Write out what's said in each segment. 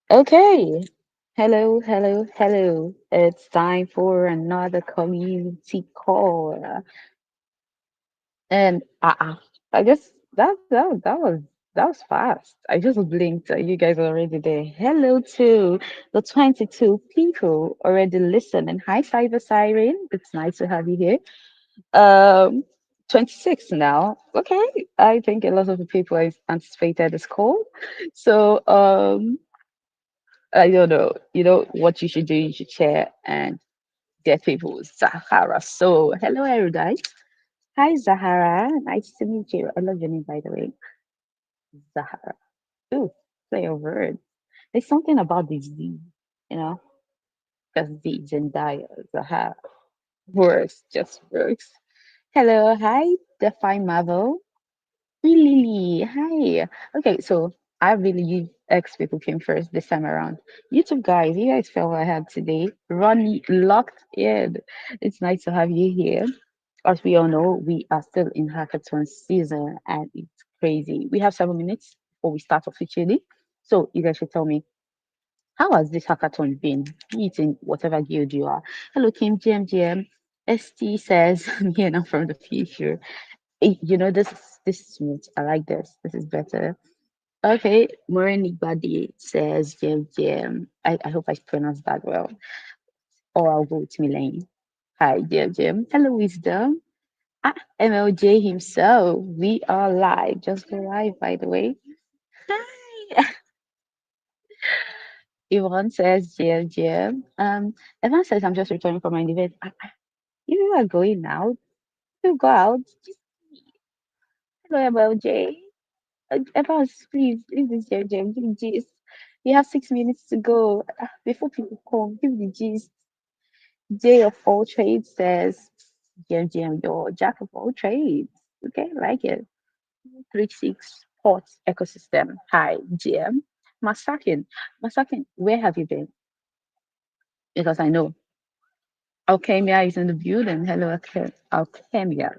Okay. Hello, hello, hello. It's time for another community call. And I guess that was fast. I just blinked. You guys are already there. Hello to the 22 people already listening. Hi, Cyber Siren. It's nice to have you here. Um, 26 now. Okay. I think a lot of the people have anticipated this call. So, I don't know. You know what you should do? You should share and get people with Zahara. So, hello, everyone, guys. Hi, Zahara. Nice to meet you. I love your name, by the way, Zahara. Ooh, play a word. There's something about this Z, you know, because Z, Zendaya, Zahara works, just works. Hello, hi, Define Marvel. Really? Hi. Okay, so I really you X people came first this time around. YouTube guys, you guys fell ahead today. Ronnie locked in. It's nice to have you here. As we all know, we are still in hackathon season and it's crazy. We have 7 minutes before we start officially. So you guys should tell me, how has this hackathon been? Be it in whatever guild you are. Hello, Kim GMGM. ST says, yeah, I'm from the future. This is smooth. I like this. This is better. Okay, Maureen Badi says Jim Jim. I hope I pronounced that well. Or I'll go with Milane. Hi, Jim Jim. Hello, Wisdom. MLJ himself. We are live. Just go live, by the way. Hi. Yvonne says Jim Jim. Evan says I'm just returning from my event. If you are going out, you go out. Just hello, MLJ. Advance, please, leave this Jam Jam, give the gist. We have 6 minutes to go before people come. Give the gist. J of all trades says, Jam Jam, your jack of all trades. Okay, like it. 3-6 Ports ecosystem. Hi, GM. Masakin. Masakin, where have you been? Because I know Alchemia is in the building. Hello, Alchemia.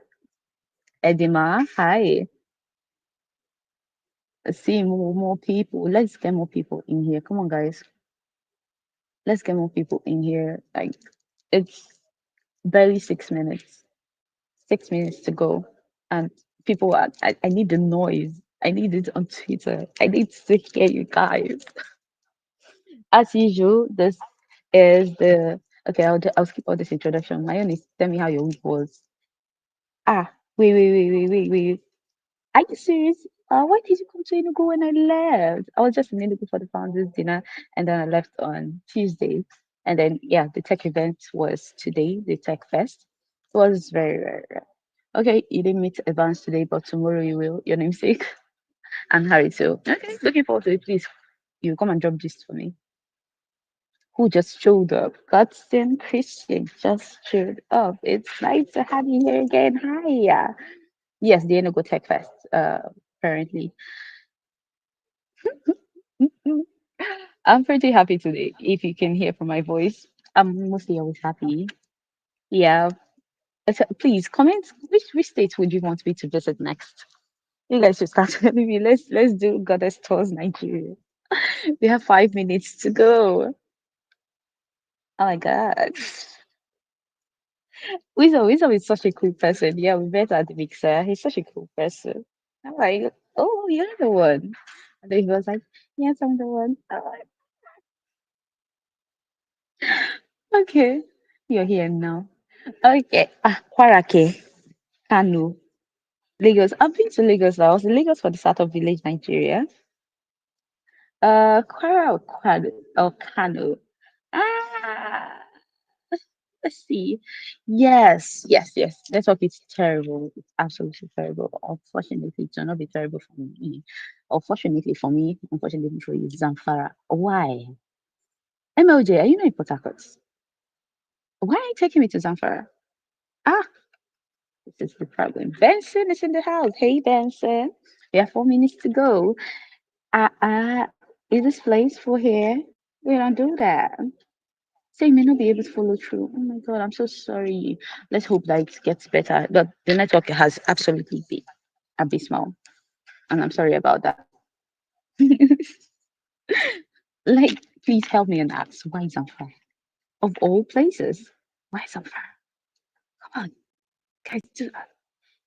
Edima, hi. See more people. Let's get more people in here. Come on, guys. Let's get more people in here. Like it's barely 6 minutes. 6 minutes to go. And people are I need the noise. I need it on Twitter. I need to hear you guys. As usual, this is the okay, I'll skip all this introduction. My own is tell me how your week was. Ah, wait. Are you serious? Why did you come to Enugu when I left? I was just in Enugu for the founders dinner, and then I left on Tuesday. And then yeah, the tech event was today, the tech fest. It was very rare. Okay, you didn't meet Evans today, but tomorrow you will. Your namesake and Harry too. Okay, looking forward to it. Please, you come and drop this for me. Who just showed up? Godson Christian just showed up. It's nice to have you here again. Hi. Yes, the Enugu Tech Fest. Apparently. I'm pretty happy today. If you can hear from my voice, I'm mostly always happy. Yeah. Please comment which state would you want me to visit next? You guys should start telling me. Let's do Goddess Tours Nigeria. We have 5 minutes to go. Oh my god. Wisdom is such a cool person. Yeah, we met at the mixer. He's such a cool person. I'm like, oh, you're the one. And then he was like, yes, I'm the one. I'm like, okay, you're here now. Okay. Kwarake, Kanu, Lagos. I've been to Lagos. I was in Lagos for the start of Village, Nigeria. Kwara or Kano. Ah, let's see. Yes. Network is terrible. It's absolutely terrible. Unfortunately, it will not be terrible for me. Unfortunately for me, unfortunately for you, Zamfara. Why? MLJ, are you not in Port Harcourt? Why are you taking me to Zamfara? Ah, this is the problem. Benson is in the house. Hey, Benson. We have 4 minutes to go. Is this place for here? We don't do that. So you may not be able to follow through. Oh my God, I'm so sorry. Let's hope that it gets better. But the network has absolutely been abysmal. And I'm sorry about that. Like, please help me and ask why is unfair? Of all places, why is unfair? Come on, guys, do that.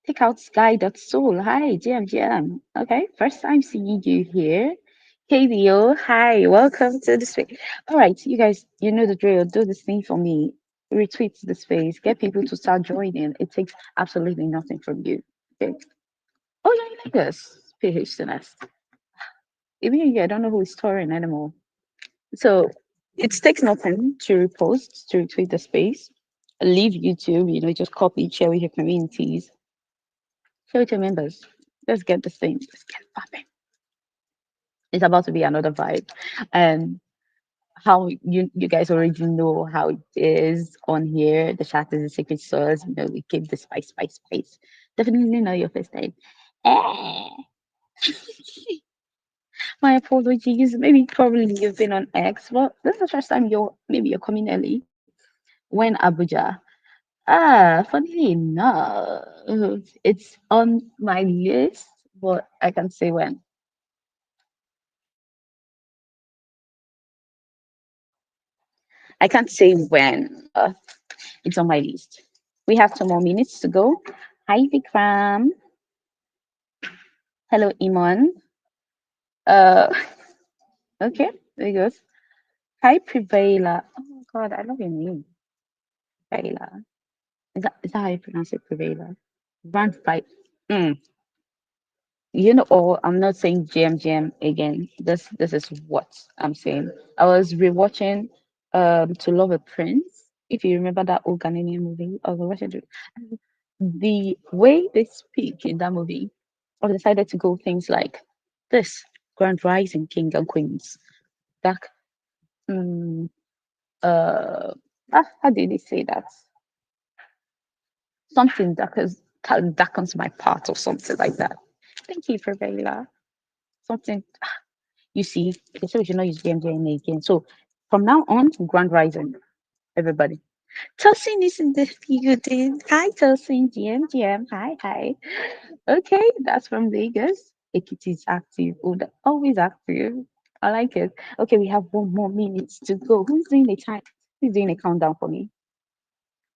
Take out Sky.soul. Hi, GM. Okay, first time seeing you here. KBO, hi, welcome to the space. All right, you guys, you know the drill. Do this thing for me. Retweet the space. Get people to start joining. It takes absolutely nothing from you. Okay. Oh, yeah, you like this. PH to nest. Even I don't know who is touring anymore. So it takes nothing to repost, to retweet the space. Leave YouTube, just copy, share with your communities, share with your members. Let's get this thing. Let's get it popping. It's about to be another vibe. And how you guys already know how it is on here. The chat is a secret sauce. We keep the spice. Definitely not your first time. Eh. My apologies. Maybe probably you've been on X. Well, this is the first time you're coming early. When Abuja. Funny enough, it's on my list, but I can't say when. I can't say when. It's on my list. We have 2 more minutes to go. Hi, Vikram. Hello, Iman. Uh, okay, there you go. Hi, Prevailer. Oh my God, I love your name, Prevailer. Is that how you pronounce it, Prevailer? Run fight. Mm. I'm not saying GM again. This is what I'm saying. I was rewatching To Love a Prince. If you remember that old Ghanaian movie, I was watching it. The way they speak in that movie, I've decided to go things like this: Grand Rising King and Queens. That mm, uh how did they say that? Something that comes my part or something like that. Thank you for Vela. Something. You see, they say we should not use GMGN again. So from now on, Grand Rising, everybody. Tosin is in the building. Hi, Tosin. GM. Hi. Okay, that's from Vegas. Ekiti is active. Oh, always active. I like it. Okay, we have 1 more minute to go. Who's doing the time? Who's doing a countdown for me?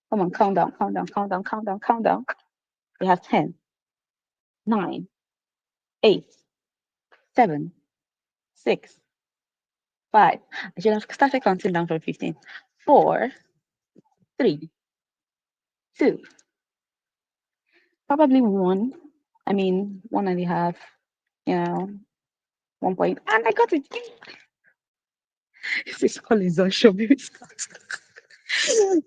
Come on, countdown. We have 10, 9, 8, 7, 6, 5. I should have started counting down from 15. 4, 3, 2, probably 1. I mean, 1.5, you know, 1 point. And I got it. This is Collins on show me.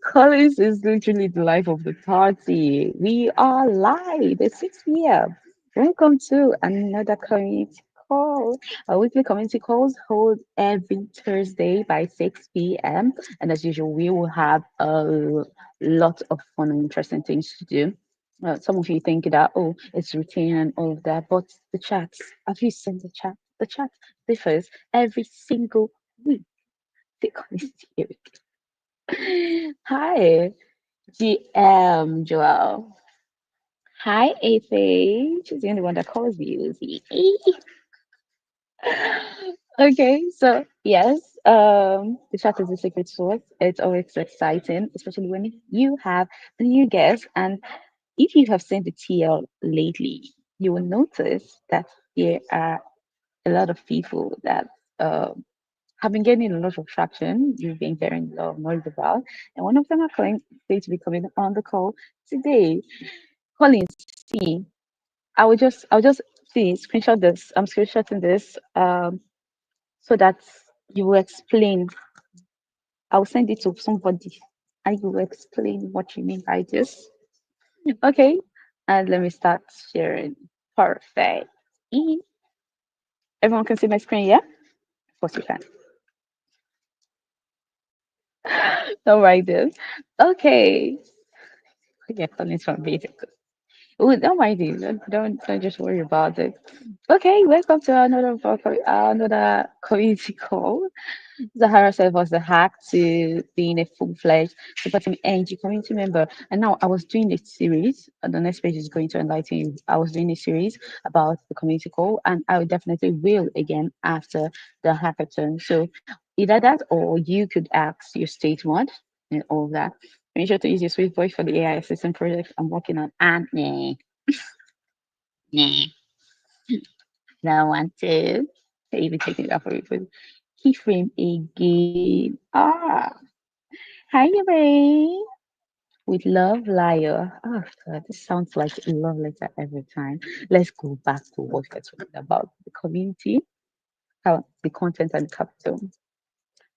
Collins is literally the life of the party. We are live at 6 p.m. Welcome to another community call. Our weekly community calls hold every Thursday by 6 p.m. And as usual, we will have a lot of fun and interesting things to do. Some of you think that, oh, it's routine and all of that, but the chats, have you seen the chat? The chat differs every single week. They call it Hi, GM Joel. Hi, Afe. She's the only one that calls me Uzi. Okay, so yes, the chat is a secret source. It's always exciting, especially when you have a new guest. And if you have seen the TL lately, you will notice that there are a lot of people that have been getting a lot of traction. You've been hearing a lot of noise about, and one of them are going to be coming on the call today. Collins, see, I'll just see screenshot this. I'm screenshotting this so that you will explain. I'll send it to somebody and you will explain what you mean by this. Okay, and let me start sharing. Perfect. Everyone can see my screen, yeah? Of course you can. All right then. Okay. Yeah, Collins from Basic. Oh, don't mind it. Don't just worry about it. Okay, welcome to another community call. Zahara said was the hack to being a full-fledged SuperteamNG community member. And now I was doing a series, the next page is going to enlighten you. I was doing a series about the community call, and I definitely will again after the hackathon. So either that or you could ask your state mod and all of that. Make sure to use your sweet voice for the AI assistant project I'm working on. And nah, don't want to. Even taking it off of it. Keyframe again. Hi, Ray. With love, liar. Oh, God, this sounds like a love letter every time. Let's go back to what we're talking about the community, how the content and capital.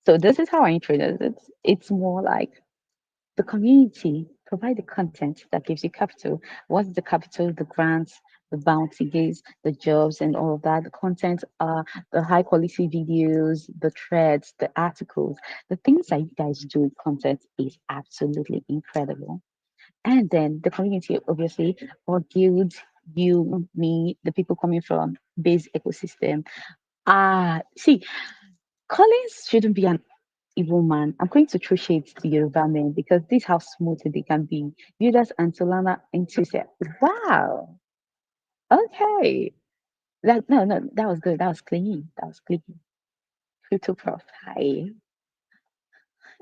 So, this is how I introduce it. It's more like the community provide the content that gives you capital. What's the capital? The grants, the bounties, the jobs, and all of that. The content are the high quality videos, the threads, the articles, the things that you guys do with content is absolutely incredible. And then the community, obviously, or guild, you, me, the people coming from base ecosystem. See, Collins shouldn't be an evil man. I'm going to throw shades to Yoruba men because this is how smooth they can be. Builders and Solana enthusiast. Wow. Okay. No, that was good. That was clean. That was clean. Crypto prof. Hi.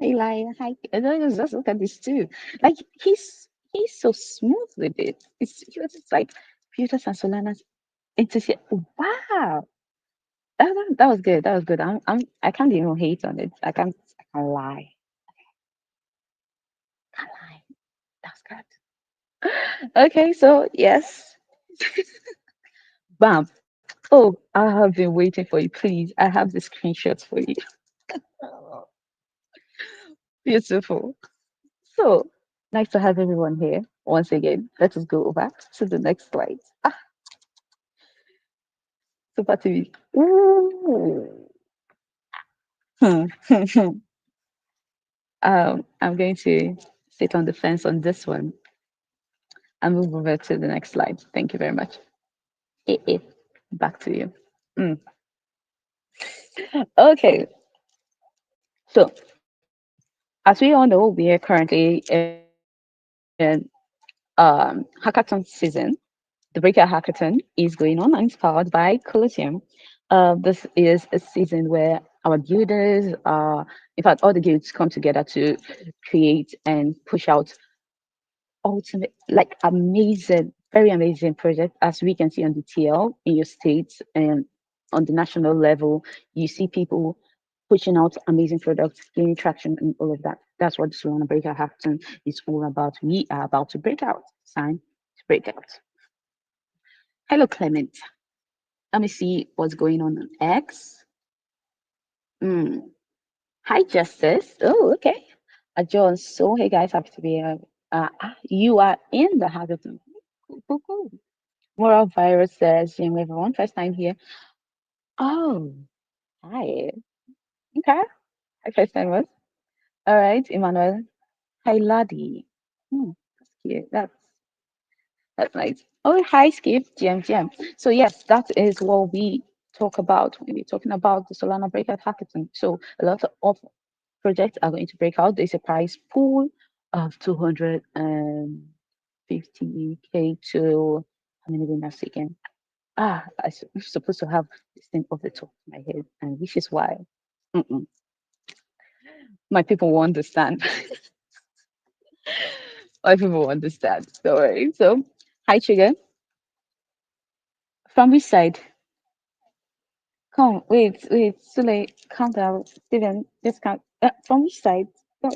Hey, Lion. Hi. And then just look at this too. Like he's so smooth with it. It's like Builders and Solana's enthusiast. Wow. That was good. That was good. I can't even hate on it. I can't lie. Can't lie. That's good. Okay, so yes, bam. Oh, I have been waiting for you. Please, I have the screenshots for you. Oh, beautiful. So nice to have everyone here once again. Let us go back to the next slide. Super TV. Ooh. I'm going to sit on the fence on this one and move over to the next slide. Thank you very much. Eh, back to you. Mm. Okay, so as we all know, we are currently in hackathon season. The Breakout Hackathon is going on and it's powered by Colosseum. This is a season where our builders, in fact, all the guilds come together to create and push out ultimate, like amazing, very amazing project. As we can see on the TL in your states and on the national level, you see people pushing out amazing products, gaining traction, and all of that. That's what this Solana Breakout Hackathon is all about. We are about to break out. Sign to break out. Hello, Clement. Let me see what's going on X. Mm. Hi, Justice. Oh, okay. John. So, hey guys, happy to be here. You are in the hackathon. Cool, cool, cool. Moral Virus says, everyone, first time here. Oh, hi. Okay. Hi, first timers. All right, Emmanuel. Hi, Laddie. That's cute. That's nice. Oh, hi, Skip. GM. So, yes, that is what we talk about when we're talking about the Solana Breakout Hackathon. So, a lot of projects are going to break out. There's a prize pool of 250K to how many winners again? I'm supposed to have this thing off the top of my head, and which is why mm-mm, my people will understand. My people will understand. Don't worry. So, hi, Trigger. From which side? Come, wait, Sule, calm down. Steven, just calm. From which side? No,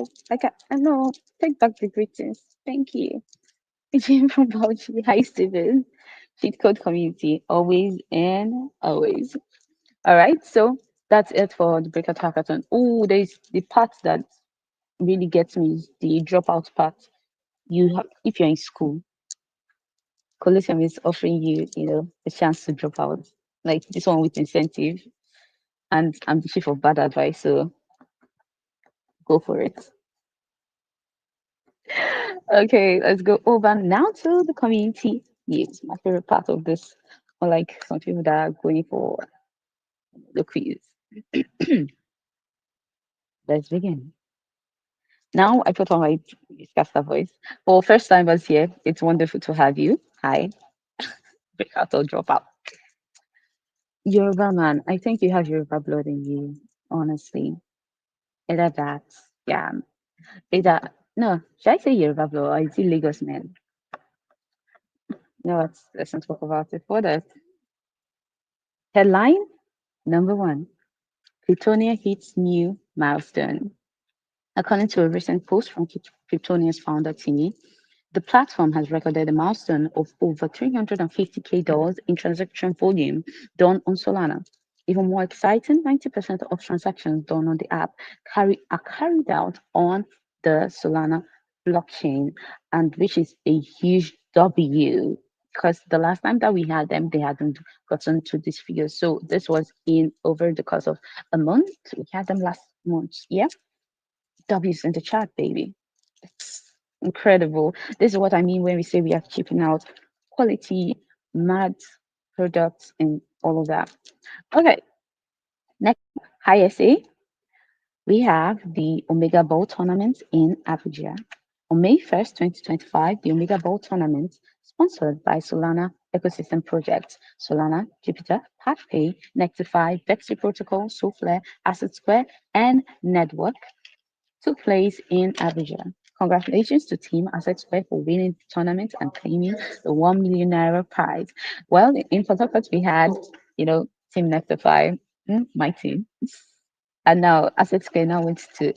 no, take back the greetings. Thank you. Jim from Bauchi. Hi, Steven. Cheat code community, always and always. All right, so that's it for the Breakout Hackathon. Oh, there's the part that really gets me is the dropout part. You have, if you're in school, Coliseum is offering you, a chance to drop out. Like this one with incentive, and I'm the chief of bad advice, so go for it. Okay, let's go over now to the community. Yes, my favorite part of this, unlike some people that are going for the quiz. Let's begin. Now I put on my Scasta voice. For first timers here, it's wonderful to have you. Hi, Breakout or drop out. Yoruba man, I think you have Yoruba blood in you, honestly. Either that, yeah. Either, no, should I say Yoruba blood or is it Lagos man? No, let's not talk about it. What else? Headline number one, Plutonium hits new milestone. According to a recent post from Kryptonia's founder, Timmy, the platform has recorded a milestone of over $350K in transaction volume done on Solana. Even more exciting, 90% of transactions done on the app are carried out on the Solana blockchain, and which is a huge W because the last time that we had them, they hadn't gotten to this figure. So this was in over the course of a month. We had them last month. Yeah. W's in the chat, baby. It's incredible. This is what I mean when we say we are keeping out quality, mad products, and all of that. Okay, next, hi SA. We have the Omega Ball tournament in Abuja. On May 1st, 2025, the Omega Ball tournament, sponsored by Solana Ecosystem Project, Solana, Jupiter, PathPay, Nectify, Vexy Protocol, Soulflare, Asset Square, and Network, took place in Abuja. Congratulations to Team Asset Square for winning the tournament and claiming the 1 million naira prize. Well, in Port Harcourt, we had, Team Nectify, my team. And now Asset Square now went to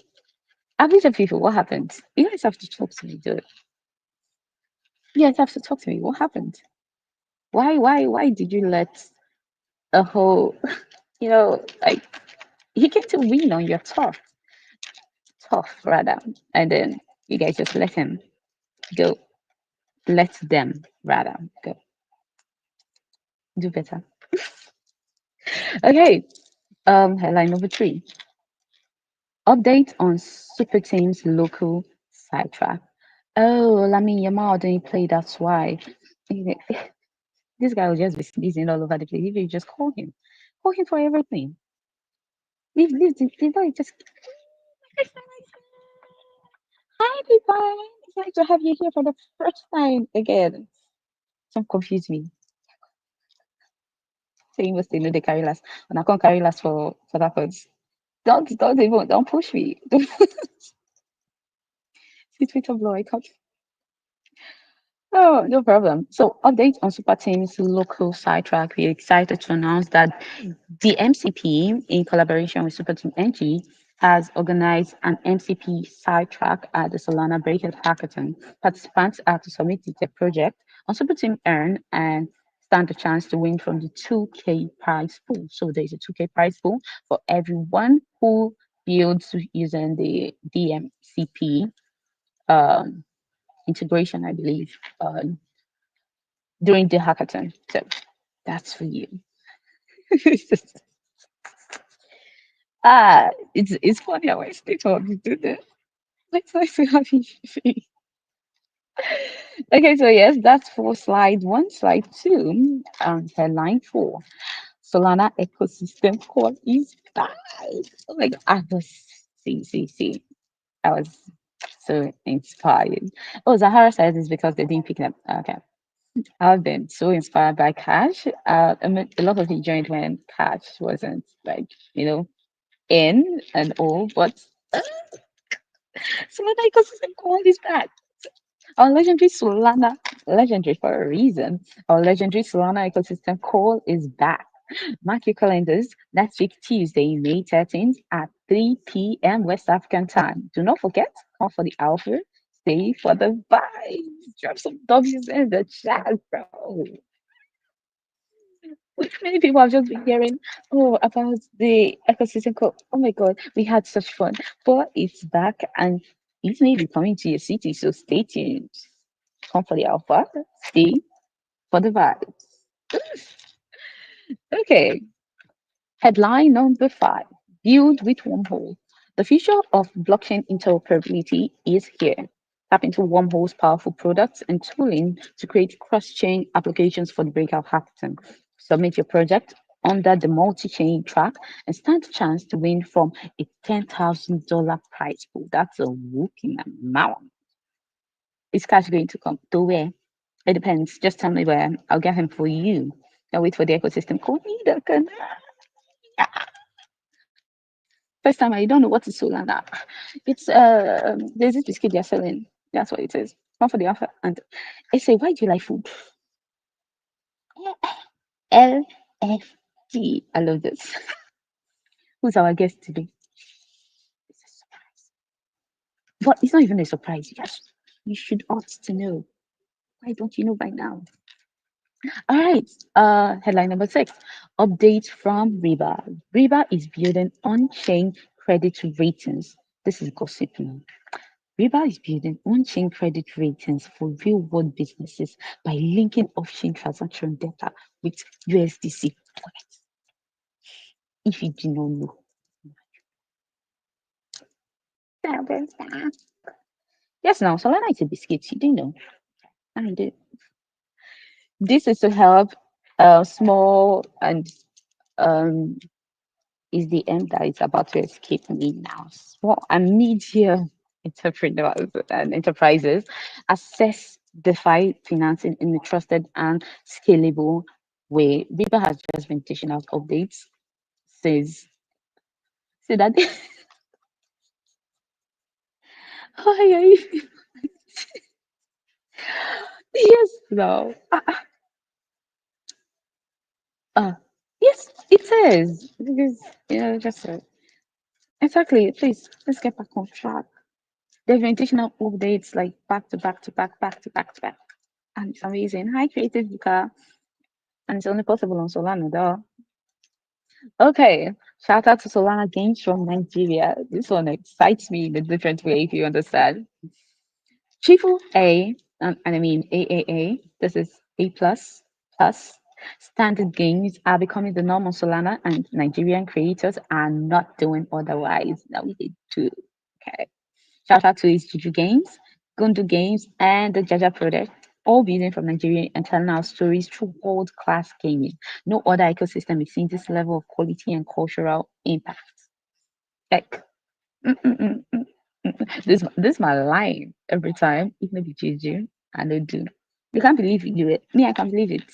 Abuja people. What happened? You guys have to talk to me, dude. You guys have to talk to me. What happened? Why did you let a whole, like, he came to win on your tough rather, and then you guys just let him go. Let them rather go do better. Okay. Headline number three. Update on Super Team's local sidetrack. Oh, Lamin Yamal didn't play, that's why. This guy will just be sneezing all over the place. If you just call him for everything. Leave guy just. Hi, people. It's nice to have you here for the first time again. Don't confuse me. Saying must know they carry last, and I can't carry last for that cause. Don't push me. Don't see Twitter blow. I can't. Oh, no problem. So, update on Super Team's local sidetrack. We're excited to announce that the MCP, in collaboration with SuperteamNG, has organized an MCP sidetrack at the Solana Breakout Hackathon. Participants are to submit their project on SuperTeam Earn and stand a chance to win from the 2K prize pool. So, there's a 2K prize pool for everyone who builds using the DMCP um, integration, I believe, during the hackathon. So that's for you. It's funny how I stay talking to this. It's nice to have you see. Okay, so yes, that's for slide one. Slide two, headline four. Solana ecosystem core is back. Oh my god, I was see. I was so inspired. Oh, Zahara says it's because they didn't pick them. Okay. I've been so inspired by Cash. A lot of you joined when Cash wasn't like, in and all, but Solana ecosystem call is back. Our legendary Solana, legendary for a reason. Our legendary Solana ecosystem call is back. Mark your calendars next week, Tuesday, May 13th at 3 p.m. West African time. Do not forget, come for the alpha, stay for the vibes. Drop some W's in the chat, bro. Many people have just been hearing, about the ecosystem code. Oh my god, we had such fun. But it's back and it may be coming to your city, so stay tuned. Come for the alpha, stay for the vibes. Okay, headline number five, build with wormhole. The future of blockchain interoperability is here. Tap into Wormhole's powerful products and tooling to create cross-chain applications for the Breakout Hackathon. Submit your project under the multi-chain track and stand a chance to win from a $10,000 prize pool. That's a whooping amount. Is cash going to come? To where? It depends. Just tell me where. I'll get him for you. I'll wait for the ecosystem coordinator. First time I don't know what is Solana. It's there's this biscuit they're selling. That's what it is. One for the offer. And I say, why do you like food? LFG. I love this. Who's our guest today? It's a surprise. But it's not even a surprise. Yes, you should ought to know. Why don't you know by now? All right. Headline number 6. Update from Reba. Reba is building on-chain credit ratings. This is gossip now. Reba is building on-chain credit ratings for real-world businesses by linking off-chain transaction data with USDC wallets. If you do not know. Yes, now Solana is a biscuit. You didn't know. I did. This is to help small and um is the end that is about to escape me now. Small and medium entrepreneurs and enterprises access DeFi financing in a trusted and scalable way. Riba has just been dishing out updates. Says say that why are you yes no uh, yes it is because just exactly please let's get back on track. They've been dishing out updates like back to back to back, back to back to back. And it's amazing. Hi, Creative Vika. And it's only possible on Solana, though. Okay. Shout out to Solana Games from Nigeria. This one excites me in a different way, if you understand. Triple A, and I mean AAA, this is A plus. Standard games are becoming the norm on Solana, and Nigerian creators are not doing otherwise. Now we did too. Okay. Shout out to his Juju Games, Gundu Games, and the Jaja Project, all building from Nigeria and telling our stories through world-class gaming. No other ecosystem is seeing this level of quality and cultural impact. Like, mm, mm, mm, mm, this my line every time. It may be Juju, I don't do. You can't believe you do it. Me, I can't believe it.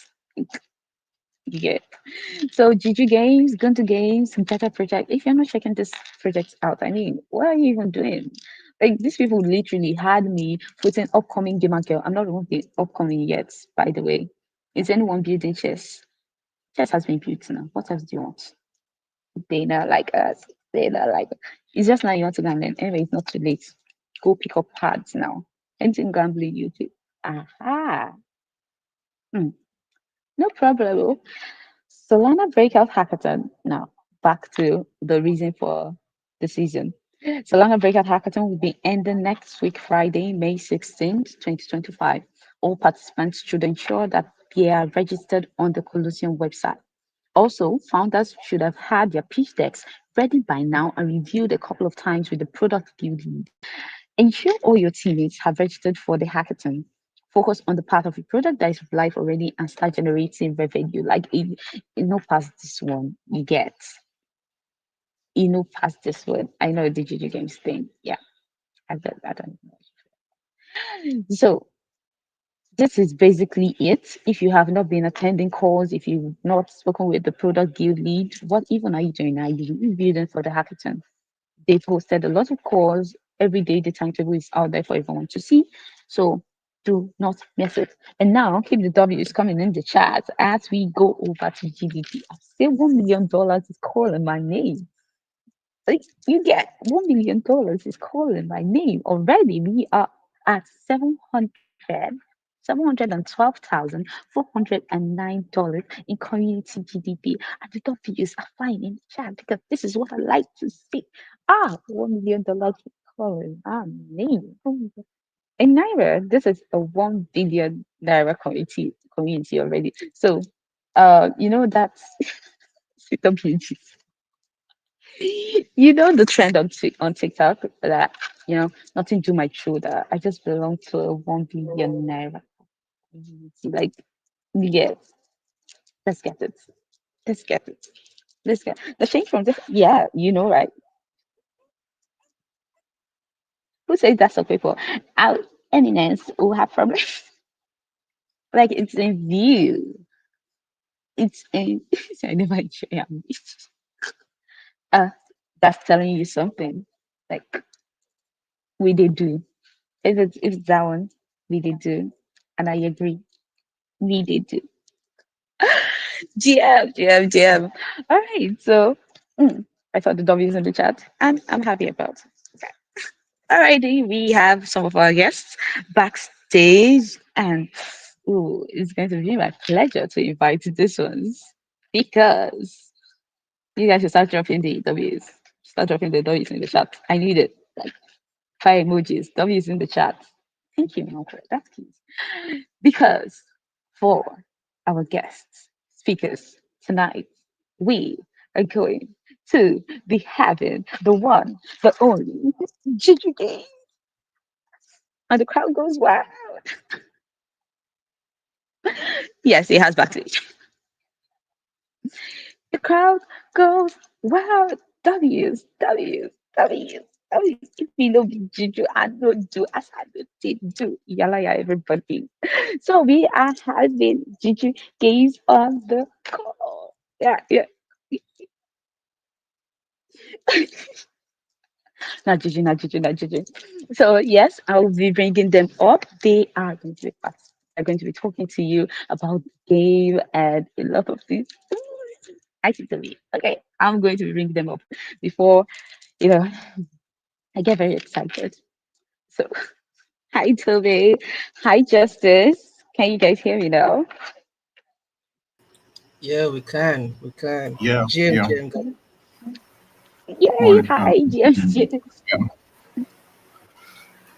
Yeah. So Juju Games, Guntu Games, Better Project. If you're not checking this project out, I mean, what are you even doing? Like these people literally had me putting upcoming gamer girl. I'm not even upcoming yet, by the way. Is anyone building chess? Chess has been built now. What else do you want? They not like us. They not like it's just now you want to gamble. Anyway, it's not too late. Go pick up cards now. Anything gambling you do. Aha. Hmm. No problem. Solana Breakout Hackathon. Now, back to the reason for the season. Solana Breakout Hackathon will be ending next week, Friday, May 16th, 2025. All participants should ensure that they are registered on the Colosseum website. Also, founders should have had their pitch decks ready by now and reviewed a couple of times with the product build lead. Ensure all your teammates have registered for the hackathon. Focus on the part of your product that is live already and start generating revenue. Like, past this one, you get. Past this one. I know the Juju Games thing. Yeah, I don't know. So, this is basically it. If you have not been attending calls, if you've not spoken with the product guild lead, what even are you doing? Are you building for the hackathon? They've hosted a lot of calls. Every day the timetable is out there for everyone to see. So do not miss it. And now keep the W's coming in the chat as we go over to GDP. I say $1 million is calling my name. Like you get $1 million is calling my name. Already we are at 712,409 in community GDP. And the W's are flying in the chat because this is what I like to see. $1 million is calling my name. Oh my God. In Naira, this is a 1 billion Naira community already. So that's CWG. You know the trend on TikTok that nothing to my shoulder. I just belong to a 1 billion naira community. Like, yes, let's get it. Let's get it. Let's get the change from this. Yeah, right? Who says that's so people? Our eminence who have problems. Like it's in view. It's in. I never share. Uh, that's telling you something. Like we did do. If it's that one, we did do, and I agree. We did do. GM. All right, so I saw the W's in the chat, and I'm happy about it. Alrighty, we have some of our guests backstage, and it's going to be my pleasure to invite these ones because you guys should start dropping the W's. Start dropping the W's in the chat. I need it. Like fire emojis, W's in the chat. Thank you, Malcolm. That's key. Because for our guests, speakers tonight, we are going to be having the one, the only Juju Games, and the crowd goes wild. Yes, he has backstage. The crowd goes wild. W's, W's, W's, W's. If we know be Juju, I don't do as I did do. Yalla, yeah, everybody. So we are having Juju Games on the call. Yeah, yeah. Not Juju, not Juju, not Juju. So yes, I will be bringing them up. They are going to be fast. They're going to be talking to you about the game and a lot of things. I see to me. Okay, I'm going to be bringing them up before you know I get very excited. So hi Toby, hi Justice. Can you guys hear me now? Yeah, we can. We can. Yeah, GM, yeah. GM, guy. Yay! Morning. Hi, yes, yes. Yeah.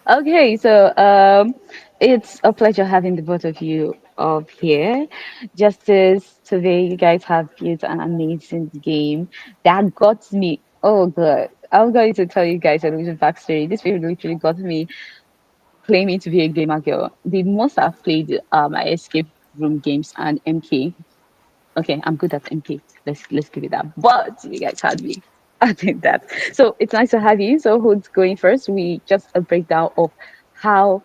Okay, so it's a pleasure having the both of you up here. Justice, today you guys have built an amazing game that got me. Oh god, I'm going to tell you guys a little backstory. This video literally got me claiming to be a gamer girl. The most I've played my escape room games and MK. Okay, I'm good at MK. Let's give it that. But you guys had me. I think that. So it's nice to have you. So who's going first? We just a breakdown of how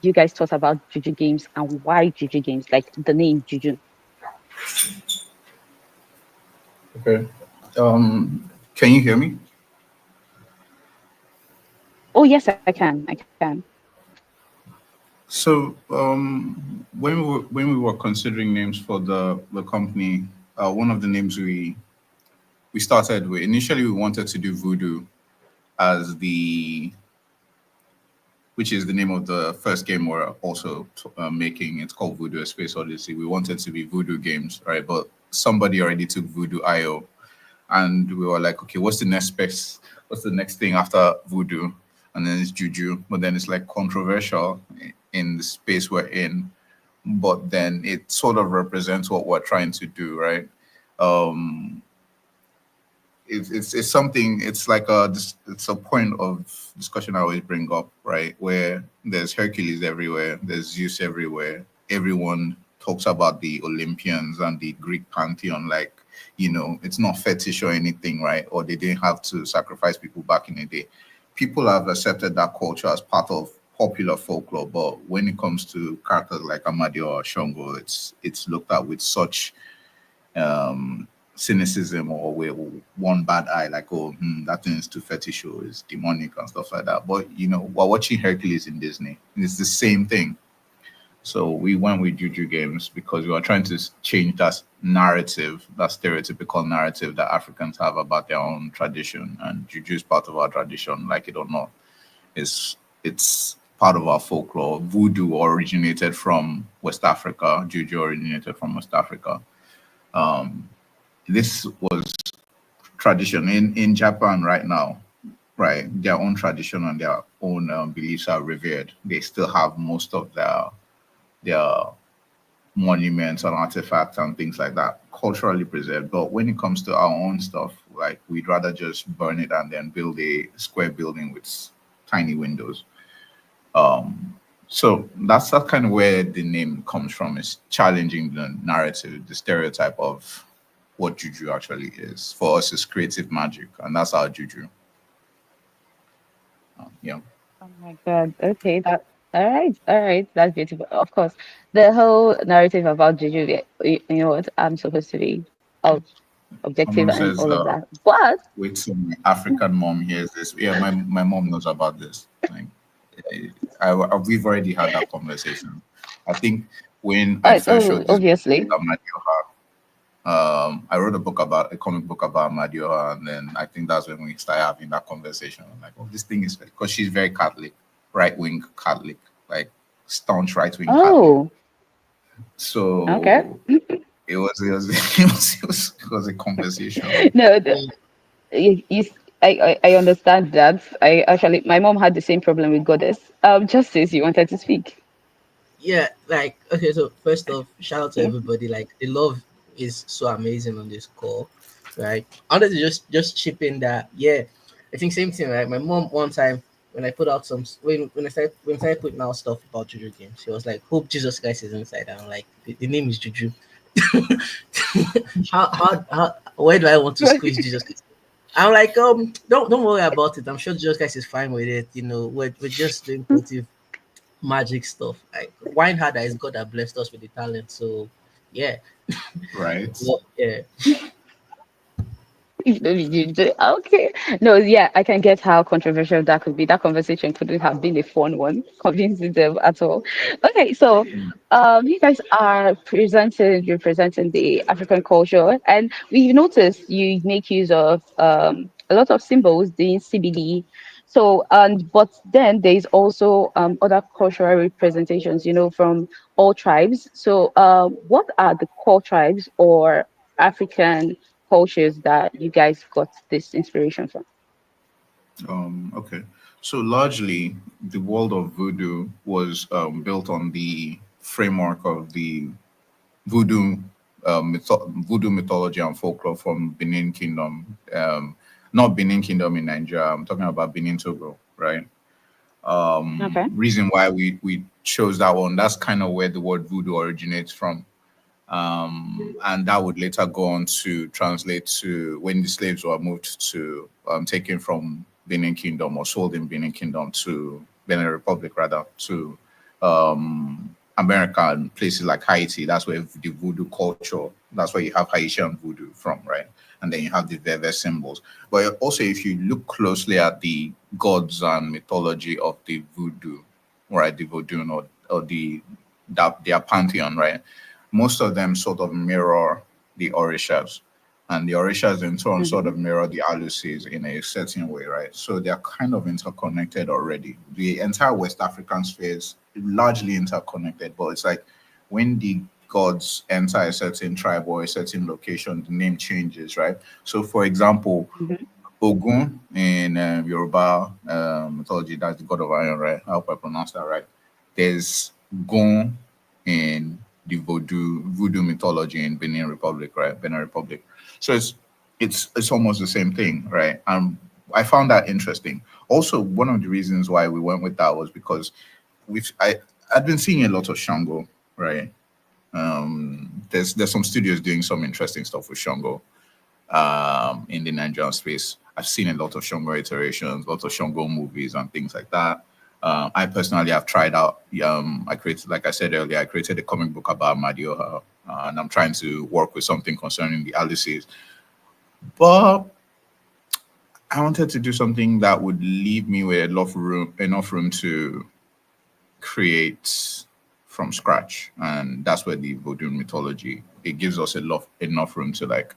you guys thought about Juju Games and why Juju Games, like the name Juju. Okay. Can you hear me? Oh yes, I can. I can. So, when we were considering names for the company, one of the names we started with initially we wanted to do Voodoo as the which is the name of the first game we're also making. It's called Voodoo: A Space Odyssey. We wanted to be Voodoo Games, right? But somebody already took Voodoo IO, and we were like, okay, what's the next space? What's the next thing after Voodoo? And then it's Juju, but then it's like controversial in the space we're in. But then it sort of represents what we're trying to do, right? Um, it's something. It's like it's a point of discussion I always bring up, right? Where there's Hercules everywhere, there's Zeus everywhere. Everyone talks about the Olympians and the Greek pantheon, like it's not fetish or anything, right? Or they didn't have to sacrifice people back in the day. People have accepted that culture as part of popular folklore, but when it comes to characters like Amadio or Shango, it's looked at with such cynicism or with one bad eye, like, oh, that thing is too fetish or is demonic and stuff like that. But we're watching Hercules in Disney. It's the same thing. So we went with Juju Games because we were trying to change that narrative, that stereotypical narrative that Africans have about their own tradition, and Juju is part of our tradition, like it or not. It's part of our folklore. Voodoo originated from West Africa. Juju originated from West Africa. This was tradition in Japan right now, right? Their own tradition and their own beliefs are revered. They still have most of their monuments and artifacts and things like that culturally preserved. But when it comes to our own stuff, Like we'd rather just burn it and then build a square building with tiny windows. Um, so that's kind of where the name comes from. Is challenging the narrative, the stereotype of what juju actually is. For us, it's creative magic, and that's our juju. Yeah. Oh my God. Okay, that all right, that's beautiful. Of course, the whole narrative about Juju, you know what, I'm supposed to be ob objective Someone and says, all of that. But "Wait till my African mom hears this." Yeah, my mom knows about this. Like, we've already had that conversation. I think when I first oh, showed this book obviously. to Amadioha, I wrote a comic book about Amadioha, and then I think that's when we started having that conversation. I'm like, oh, this thing is because she's very Catholic, right wing Catholic, like staunch right wing Catholic. Oh, okay. So it was a conversation. No, Yeah, I understand that. I actually, my mom had the same problem with Goddess. Justice, you wanted to speak. yeah, like okay, so first off, shout out to Yeah. everybody. Like the love is so amazing on this call, right? I wanted to just chip in that, yeah, I think same thing, right? My mom one time when I put out some when I started putting out stuff about Juju Games, she was like, "Hope Jesus Christ is inside." I'm like, the name is Juju. How where do I want to squeeze Jesus Christ? I'm like, don't worry about it. I'm sure Jesus Christ is fine with it. You know, we're just doing creative magic stuff. Like wine harder is God that blessed us with the talent. So yeah, Right. well, yeah, Okay. No, yeah, I can get how controversial that could be. That conversation couldn't have been a fun one, convincing them at all. Okay, so you guys are you're presenting the African culture, and we've noticed you make use of a lot of symbols, the CBD. So, and but then there is also other cultural representations, from all tribes. So, what are the core tribes or African cultures that you guys got this inspiration from? Okay. So largely, the world of voodoo was built on the framework of the voodoo voodoo mythology and folklore from Benin Kingdom. Not Benin Kingdom in Nigeria. I'm talking about Benin Togo, right? Okay. Reason why we chose that one. That's kind of where the word voodoo originates from. And that would later go on to translate to when the slaves were moved to taken from Benin Kingdom or sold in Benin Kingdom to Benin Republic rather to America and places like Haiti. That's where the voodoo culture. That's where you have Haitian voodoo from, right? And then you have the various symbols. But also, if you look closely at the gods and mythology of the voodoo, right, the voodoo or their pantheon, right? Most of them sort of mirror the Orishas. And the Orishas in turn sort Mm-hmm. of mirror the Alusis in a certain way, right? So they're kind of interconnected already. The entire West African sphere is largely interconnected, but it's like when the gods enter a certain tribe or a certain location, the name changes, right? So, for example, Mm-hmm. Ogun in Yoruba mythology, that's the god of iron, right? I hope I pronounced that right. There's Gun in the voodoo mythology in Benin Republic, right? Benin Republic. So it's almost the same thing, right? I found that interesting. Also, one of the reasons why we went with that was because I'd been seeing a lot of Shango, right? There's some studios doing some interesting stuff with Shango in the Nigerian space. I've seen a lot of Shango iterations, lots of Shango movies and things like that. I personally have tried out. I created, like I said earlier, I created a comic book about Madioha, and I'm trying to work with something concerning the Alices. But I wanted to do something that would leave me with enough room to create from scratch, and that's where the Vodun mythology it gives us enough room to like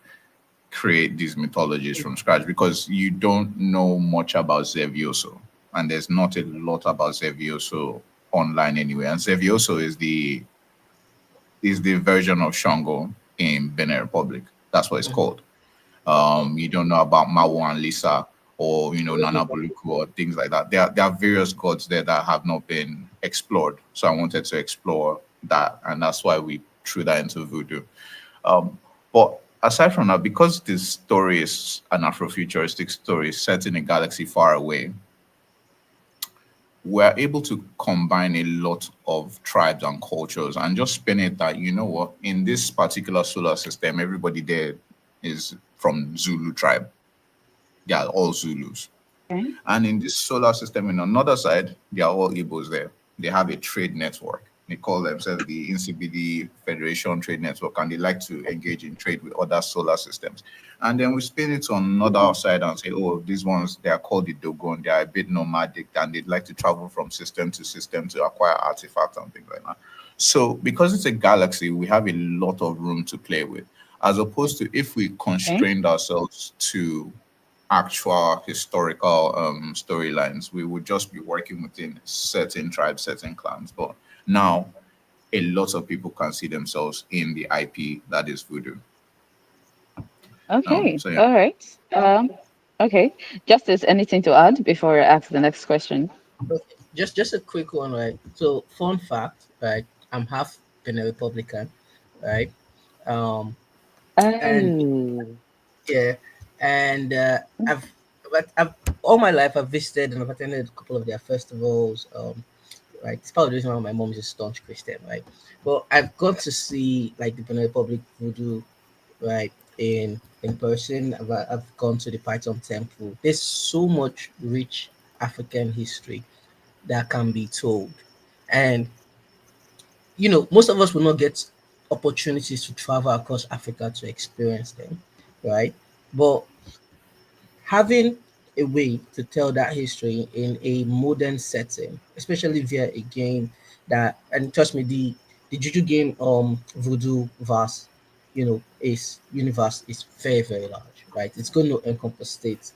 create these mythologies from scratch because you don't know much about Zevioso, and there's not a lot about Zevioso online anyway. And Zevioso is the version of Shango in Benin Republic. That's what it's mhm. called. You don't know about Mawo and Lisa or Nana Buluku or things like that. There are various gods there that have not been explored. So I wanted to explore that, and that's why we threw that into voodoo. Um, but aside from that, because this story is an Afrofuturistic story set in a galaxy far away, we're able to combine a lot of tribes and cultures and just spin it that, you know what, in this particular solar system, everybody there is from Zulu tribe. They are all Zulus. Okay. And in this solar system, in another side, they are all Igbos there. They have a trade network. They call themselves the INCBD Federation Trade Network, and they like to engage in trade with other solar systems. And then we spin it on another side and say, oh, these ones, they are called the Dogon. They are a bit nomadic, and they'd like to travel from system to system to acquire artifacts and things like that. So because it's a galaxy, we have a lot of room to play with, as opposed to if we Okay. constrained ourselves to actual historical storylines. We would just be working within certain tribes, certain clans. But now, a lot of people can see themselves in the IP that is Voodoo. Okay. So yeah. All right. Okay. Justice, anything to add before I ask the next question? Okay, just a quick one, right? So, fun fact, right? I'm half Benin Republican, right? Um, and Oh. yeah, and I've all my life I've visited and I've attended a couple of their festivals. Right, it's part of the reason why my mom is a staunch Christian, right? But I've got to see like the Benin Republic voodoo, right, in person. I've gone to the Python Temple. There's so much rich African history that can be told. And most of us will not get opportunities to travel across Africa to experience them, right? But having a way to tell that history in a modern setting, especially via a game that, and trust me, the Juju game voodoo verse, is universe is very, very large, right? It's going to encompass states,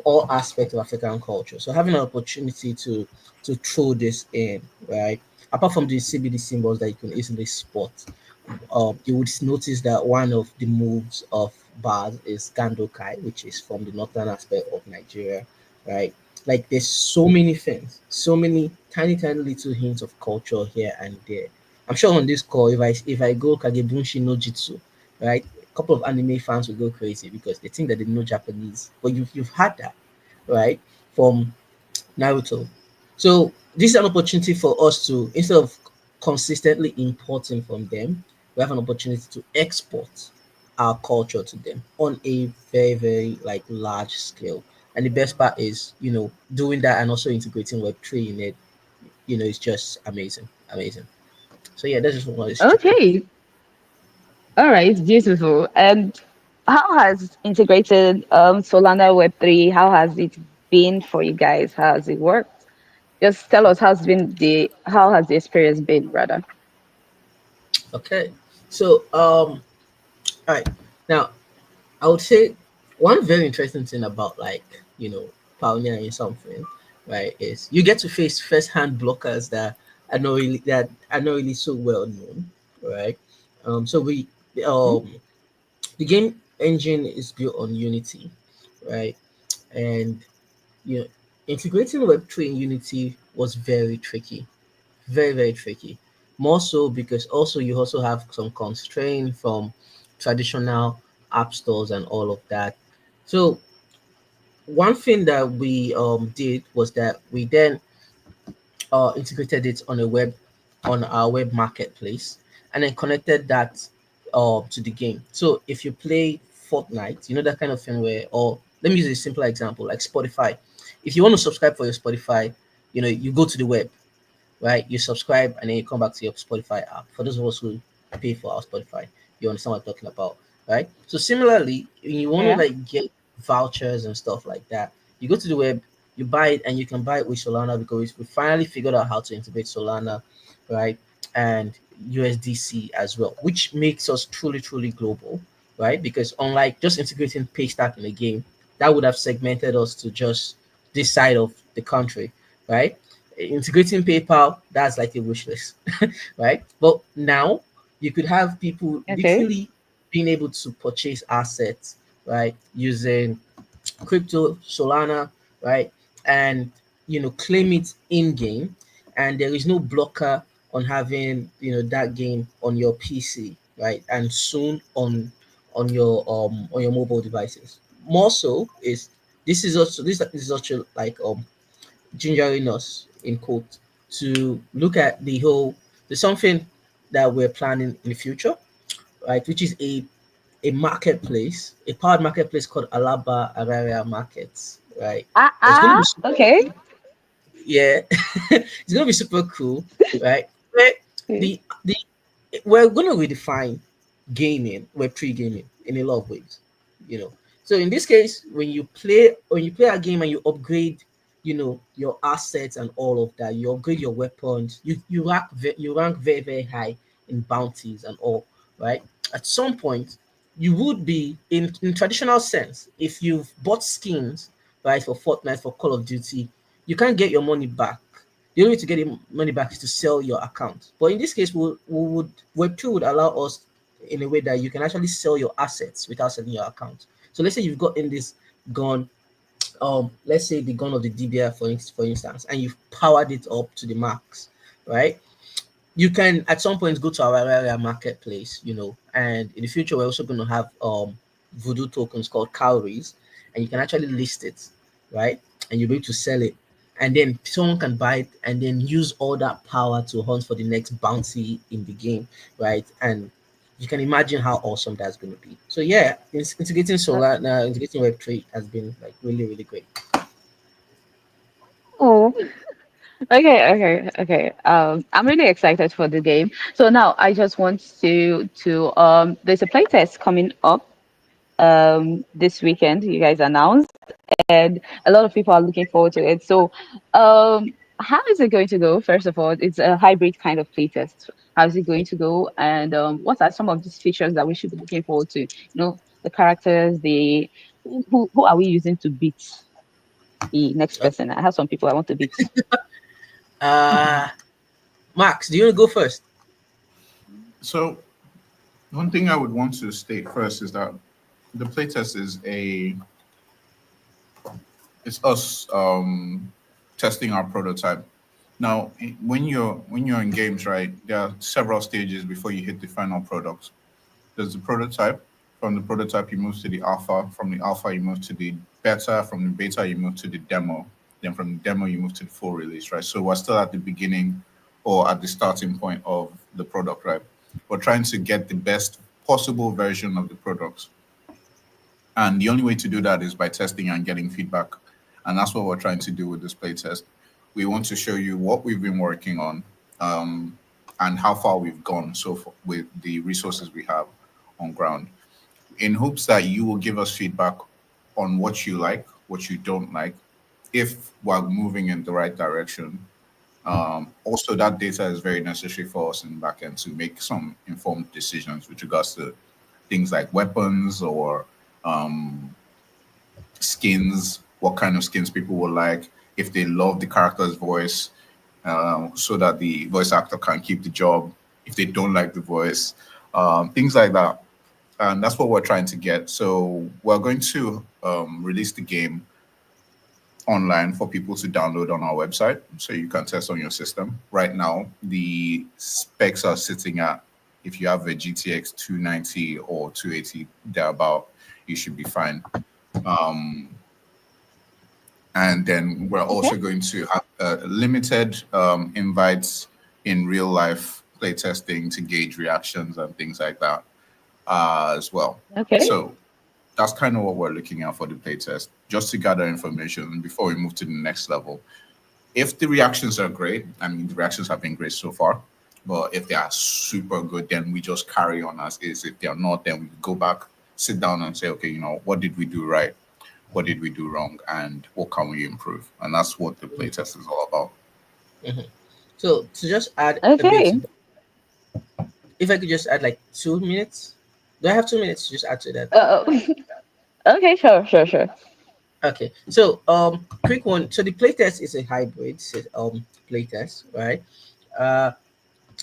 all aspects of African culture. So having an opportunity to throw this in, right? Apart from the CBD symbols that you can easily spot, you would notice that one of the moves of bars is Gandokai, which is from the northern aspect of Nigeria, right? Like there's so many things, so many tiny, tiny little hints of culture here and there. I'm sure on this call, if I go Kagebunshi no Jitsu, right, a couple of anime fans will go crazy because they think that they know Japanese, but you've had that, right, from Naruto. So this is an opportunity for us to, instead of consistently importing from them, we have an opportunity to export our culture to them on a very, very like large scale. And the best part is, doing that and also integrating Web3 in it, it's just amazing. Amazing. So yeah, that's just what I wanted to chip in. Okay. All right. Beautiful. And how has integrated Solana Web3, how has it been for you guys? How has it worked? Just tell us how has the experience been, rather? Okay. So all right. Now I would say one very interesting thing about pioneering something, right, is you get to face first hand blockers that are not really so well known, right? So Mhm. the game engine is built on Unity, right? And you know, integrating Web3 in Unity was very tricky, very, very tricky. More so because also you also have some constraint from traditional app stores and all of that. So one thing that we did was that we then integrated it on our web marketplace and then connected that to the game. So if you play Fortnite, that kind of thing where, or let me use a simpler example like Spotify. If you want to subscribe for your Spotify, you go to the web, right? You subscribe and then you come back to your Spotify app. For those of us who pay for our Spotify, you understand what I'm talking about, right? So similarly, when you want to Yeah. like get vouchers and stuff like that, you go to the web, you buy it, and you can buy it with Solana because we finally figured out how to integrate Solana, right? And USDC as well, which makes us truly, truly global, right? Because unlike just integrating Paystack in the game, that would have segmented us to just this side of the country, right? Integrating PayPal, that's like a wish list, right? But now you could have people Okay. literally being able to purchase assets, right, using crypto, Solana, right, and claim it in game, and there is no blocker on having that game on your PC, right, and soon on on your mobile devices. More so is this is also like gingering us in quote to look at the whole there's something that we're planning in the future, right? Which is a marketplace, a powered marketplace called Alaba Araria Markets, right? Ah, It's going to ah, be okay. yeah, it's going to be super cool, right? Where the we're going to redefine gaming, Web3 gaming in a lot of ways, you know. So in this case, when you play a game and you upgrade, your assets and all of that, you upgrade your weapons, you rank very very high in bounties and all, right? At some point, you would be in traditional sense if you've bought skins, right, for Fortnite, for Call of Duty, you can't get your money back. The only way to get your money back is to sell your account. But in this case, Web2 would allow us in a way that you can actually sell your assets without selling your account. So let's say you've got in this gun, let's say the gun of the DBR for instance, and you've powered it up to the max, right? You can at some point go to our area marketplace, and in the future we're also going to have voodoo tokens called calories, and you can actually list it, right? And you'll be able to sell it, and then someone can buy it and then use all that power to hunt for the next bounty in the game, right? And you can imagine how awesome that's going to be. So yeah, integrating solar now, integrating Web3 has been like really really great. Oh, okay, okay, okay. I'm really excited for the game. So now I just want to there's a playtest coming up this weekend. You guys announced, and a lot of people are looking forward to it. So, how is it going to go? First of all, it's a hybrid kind of playtest. How is it going to go? And what are some of these features that we should be looking forward to? The characters, the who are we using to beat the next Uh, person? I have some people I want to beat. uh Max, do you want to go first? So one thing I would want to state first is that the playtest is it's us testing our prototype. Now, when you're in games, right, there are several stages before you hit the final product. There's the prototype. From the prototype, you move to the alpha. From the alpha, you move to the beta. From the beta, you move to the demo. Then from the demo, you move to the full release, right? So we're still at the beginning or at the starting point of the product, right? We're trying to get the best possible version of the product. And the only way to do that is by testing and getting feedback. And that's what we're trying to do with this playtest. We want to show you what we've been working on, and how far we've gone so far with the resources we have on ground, in hopes that you will give us feedback on what you like, what you don't like, if we're moving in the right direction. Also, that data is very necessary for us in the backend to make some informed decisions with regards to things like weapons or um, skins, what kind of skins people will like, if they love the character's voice, so that the voice actor can keep the job, if they don't like the voice, things like that. And that's what we're trying to get. So we're going to release the game online for people to download on our website so you can test on your system. Right now, the specs are sitting at, if you have a GTX 290 or 280 thereabout, you should be fine. Um, and then we're Okay. also going to have limited invites in real life playtesting to gauge reactions and things like that as well. Okay. So that's kind of what we're looking at for the playtest, just to gather information before we move to the next level. If the reactions are great, I mean, the reactions have been great so far, but if they are super good, then we just carry on as is. If they are not, then we go back, sit down and say, okay, what did we do right? What did we do wrong? And what can we improve? And that's what the playtest is all about. Mhm. So to just add a bit to Okay. that, if I could just add like 2 minutes, do I have 2 minutes to just add to that? Uh, okay. Sure. Sure. Sure. Okay, so quick one. So the playtest is a hybrid playtest, right? Uh,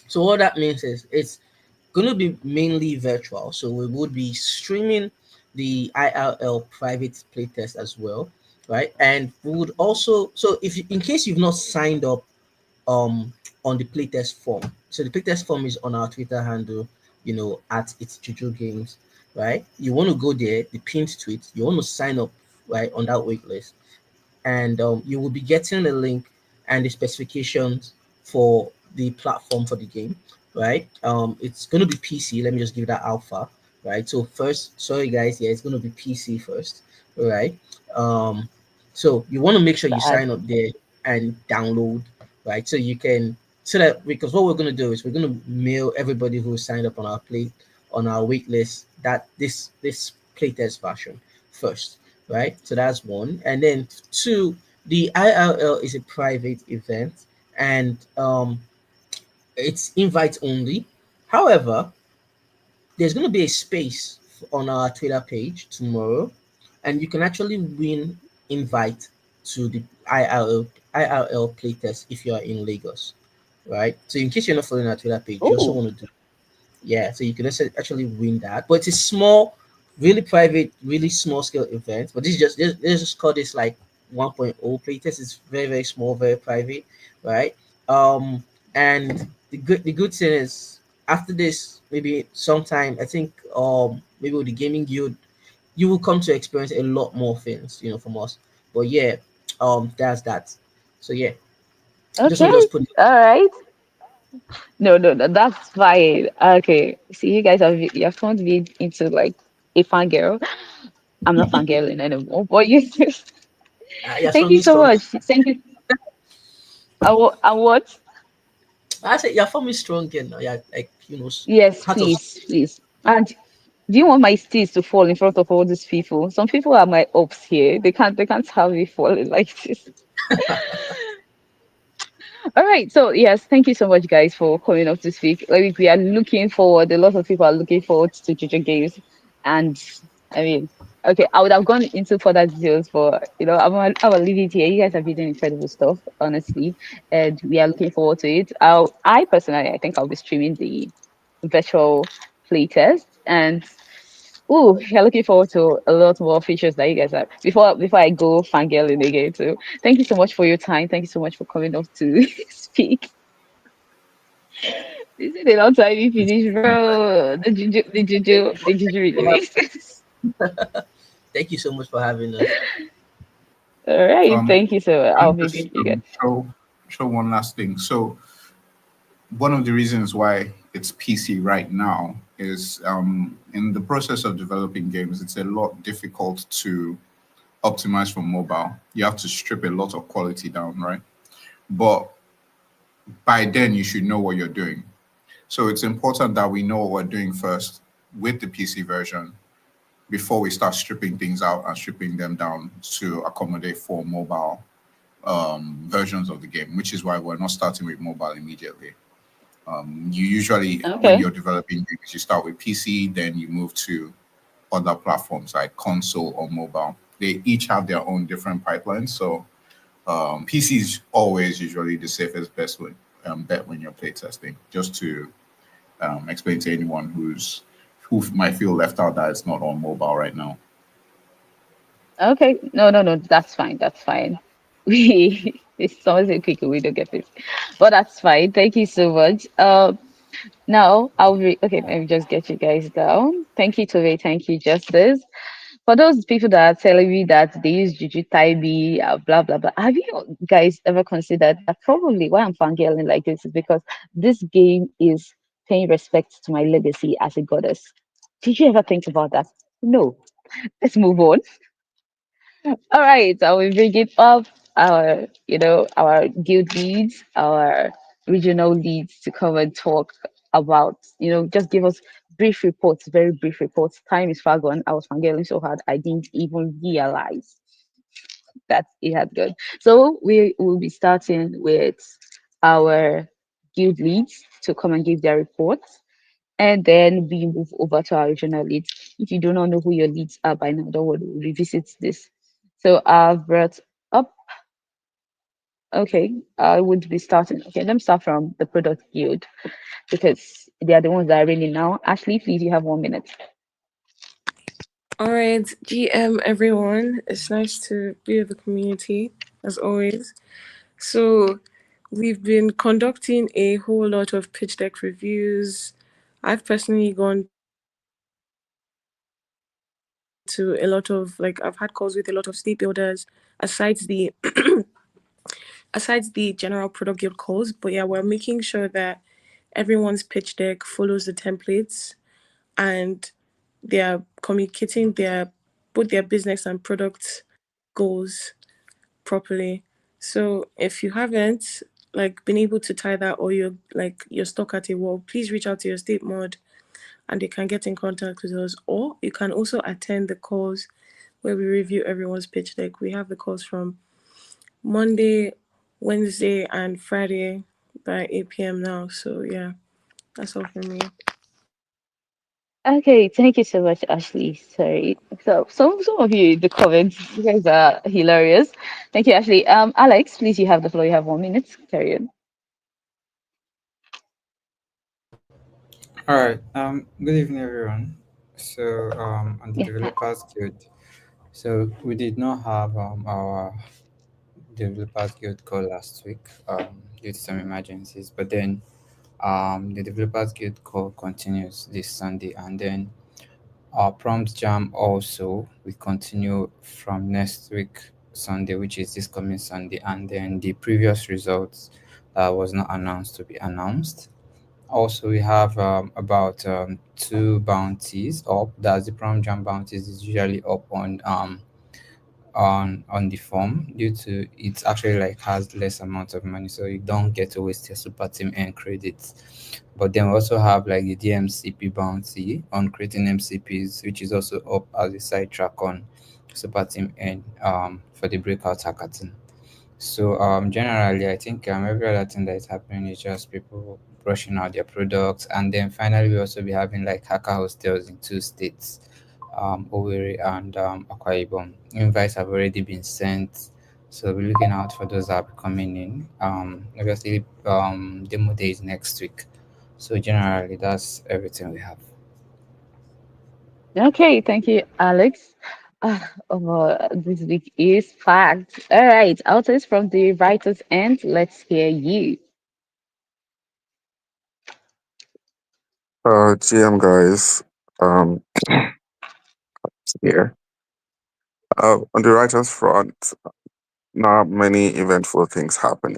so what that means is it's going to be mainly virtual. So we would be streaming the IRL private playtest as well, right? And we would also, so if you, in case you've not signed up um on the playtest form. So the playtest form is on our Twitter handle. at its Juju Games, right? You want to go there, the pinned tweet. You want to sign up, right, on that wait list, and you will be getting a link and the specifications for the platform for the game, right? It's going to be PC. Let me just give that alpha, right? So first, sorry guys, yeah, it's going to be PC first, right? Um, so you want to make sure you Bad. sign up there and download, right? So you can, so that, because what we're going to do is we're going to mail everybody who signed up on our wait list that this playtest version first, right? So that's one. And then two, the IRL is a private event, and it's invite only. However, there's going to be a space on our Twitter page tomorrow, and you can actually win invite to the IRL playtest if you are in Lagos, right? So in case you're not following our Twitter page, you also Oh, want to do, yeah, so you can actually win that. But it's a small, really private, really small scale event. But this is just let's just call this like 1.0 playtest. It's very, very small, very private, right? Um and the good thing is, after this, maybe sometime, I think maybe with the gaming guild, you will come to experience a lot more things, from us. But yeah, that's that. So yeah, just want okay. to just put it. All right. No, no, no, that's fine. Okay. See, you guys have turned me into like a fangirl. I'm not fangirling anymore, but you You're thank you forming so strong. much. Thank you. And what? I said you're forming strong now. Yeah, like Yes, heart of. please, please. And do you want my steeds to fall in front of all these people? Some people are my ops here. They can't have me falling like this. All right. So yes, thank you so much, guys, for coming up to speak. Like we are looking forward. A lot of people are looking forward to Juju Games, and I mean, okay, I would have gone into further details, but I will leave it here. You guys have been doing incredible stuff, honestly, and we are looking forward to it. I personally, I think I'll be streaming the virtual playtest, and ooh, yeah, looking forward to a lot more features that you guys have. Before I go fangirling again, so thank you so much for your time. Thank you so much for coming up to speak. This is a long time you finish, bro. The juju really makes sense. Thank you so much for having us. All right, Um, thank you so much. can I'll I be just with you guys. show one last thing? So one of the reasons why it's PC right now is in the process of developing games, it's a lot difficult to optimize for mobile. You have to strip a lot of quality down, right? But by then you should know what you're doing. So it's important that we know what we're doing first with the PC version before we start stripping things out and stripping them down to accommodate for mobile versions of the game, which is why we're not starting with mobile immediately. You usually, when Okay. you're developing games, you start with PC, then you move to other platforms like console or mobile. They each have their own different pipelines. So PC is always usually the safest best bet when you're playtesting. Just to explain to anyone who might feel left out that it's not on mobile right now. Okay. No, no, no. That's fine. That's fine. We it's always a quick we don't get this, but that's fine. Thank you so much. Now I'll be okay. Let me just get you guys down. Thank you, Tove. Thank you, Justice. For those people that are telling me that they use Juju Taibi, blah blah blah, have you guys ever considered that probably why I'm fangirling like this is because this game is paying respect to my legacy as a goddess? Did you ever think about that? No. Let's move on. All right, I will bring it up. Our guild leads, our regional leads to come and talk about, just give us brief reports, very brief reports. Time is far gone. I was fangirling so hard, I didn't even realize that it had gone. So we will be starting with our guild leads to come and give their reports. And then we move over to our regional leads. If you do not know who your leads are by now, don't worry, we'll revisit this. So I've brought up, okay, I would be starting. Okay, let me start from the product guild because they are the ones that are really now. Ashley, please, you have 1 minute. All right, GM everyone. It's nice to be with the community as always. So, we've been conducting a whole lot of pitch deck reviews, I've personally gone to a lot of like I've had calls with a lot of stakeholders aside aside the aside the general product guild calls. But yeah, we're making sure that everyone's pitch deck follows the templates and they're communicating their both their business and product goals properly. So if you haven't like been able to tie that or you're stuck at a wall, please reach out to your state mod and they can get in contact with us. Or you can also attend the calls where we review everyone's pitch deck. We have the calls from Monday, Wednesday, and Friday by 8 p.m. now. So yeah, that's all for me. Okay, thank you so much, Ashley. Sorry. So some of you in the comments, you guys are hilarious. Thank you, Ashley. Alex, please, you have the floor. You have 1 minute. Carry on. All right. Good evening, everyone. So, on the Yeah. Developers Guild. So, we did not have our Developers Guild call last week due to some emergencies, but then the Developers Guild call continues this Sunday, and then our Prompt Jam also we continue from next week Sunday, which is this coming Sunday, and then the previous results was not announced to be announced. Also, we have about two bounties up. That's the prom jam bounties is usually up on the form due to it actually like has less amount of money, so you don't get to waste your super team and credits. But then we also have like the DMCP bounty on creating MCPs, which is also up as a side track on super team and for the breakout hackathon. So generally, I think every other thing that is happening is just people brushing out their products, and then finally we also be having like hacker hostels in two states, Owerri and Akwa Ibom. Invites have already been sent, so we're looking out for those that are coming in. Obviously, demo day is next week. So generally, that's everything we have. Okay, thank you, Alex. This week is packed. All right, authors from the writer's end, let's hear you. GM guys, um, here. On the writers' front, not many eventful things happening.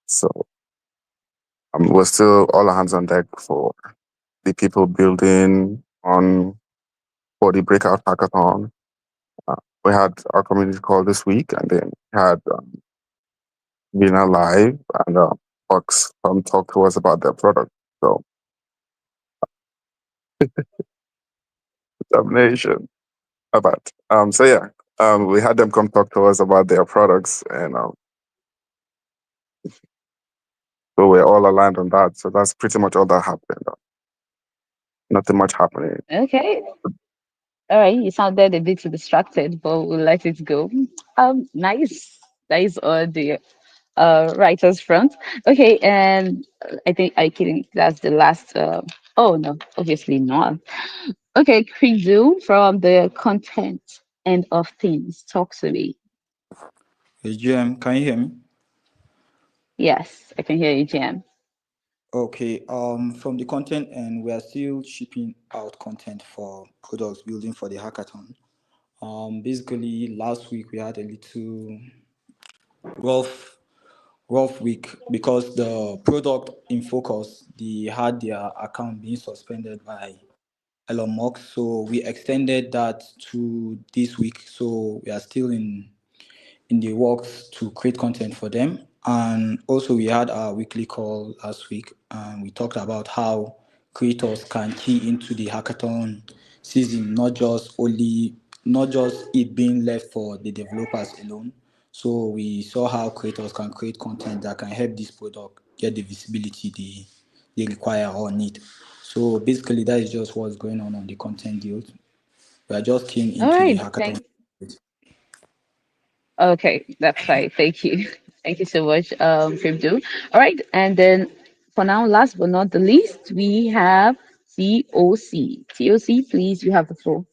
So we're still all hands on deck for the people building on for the Breakout Hackathon. We had our community call this week, and then we had Vina live and Fox talk to us about their product. So determination about. So yeah, we had them come talk to us about their products, and so we're all aligned on that. So that's pretty much all that happened. Nothing much happening. Okay, all right, you sounded a bit distracted, but we'll let it go. Nice. Nice on the writer's front. Okay, and I think I think that's the last. Oh no, obviously not. Okay, Krizu from the content end of things. Talk to me. Hey, GM, can you hear me? Yes, I can hear you, Jam. Okay, from the content and we are still shipping out content for products building for the hackathon. Basically last week we had a little rough rough week because the product in focus they had their account being suspended by Elon Musk. So we extended that to this week. So we are still in the works to create content for them. And also, we had our weekly call last week, and we talked about how creators can key into the hackathon season, not just it being left for the developers alone. So we saw how creators can create content that can help this product get the visibility they require or need. So basically, that is just what's going on the content deals. We are just keen All into the right, hackathon. thank. Okay, that's fine. Thank you. Thank you so much, Crypto. All right, and then for now, last but not the least, we have TOC. TOC, please, you have the floor.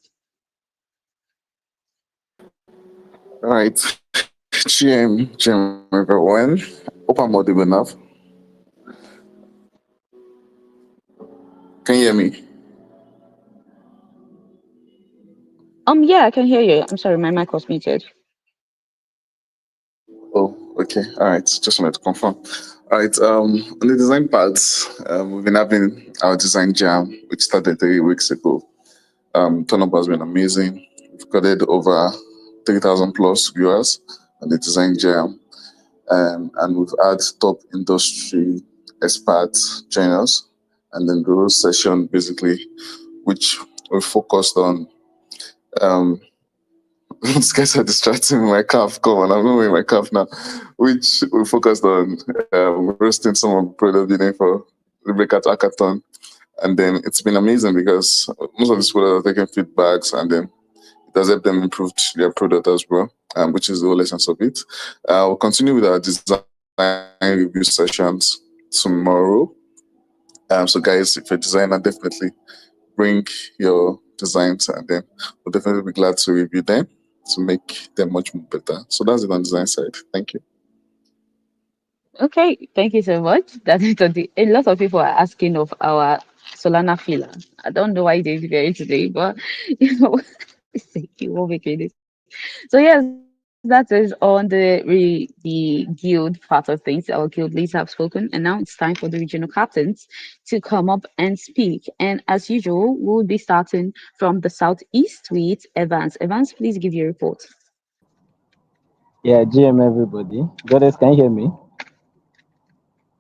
All right, GM everyone. Hope I'm audible enough. Can you hear me? Yeah, I can hear you. I'm sorry, my mic was muted. Oh, okay. All right. Just wanted to confirm. All right. On the design part, we've been having our design jam, which started 3 weeks ago. Turn up has been amazing. We've got over 3,000 plus viewers on the design jam, and we've had top industry experts join us. And then the whole session, basically, which we focused on. Um, these guys are distracting me. My calf, come on, I'm not wearing my calf now. Which we focused on roasting some of the product design for the Breakout Hackathon. And then it's been amazing because most of these products are taking feedbacks, and then it has helped them improve their product as well, which is the whole essence of it. We'll continue with our design review sessions tomorrow. So, guys, if you're a designer, definitely bring your designs, and then we'll definitely be glad to review them to make them much more better. So that's it on design side. Thank you. Okay, thank you so much. That is a lot of people are asking of our Solana filler. I don't know why they're here today, but thank you. Won't make this. So yes, that is on the guild part of things. Our guild leads have spoken, and now it's time for the regional captains to come up and speak. And as usual, we'll be starting from the southeast with Evans. Evans, please give your report. Yeah, GM everybody. Goddess, can you hear me?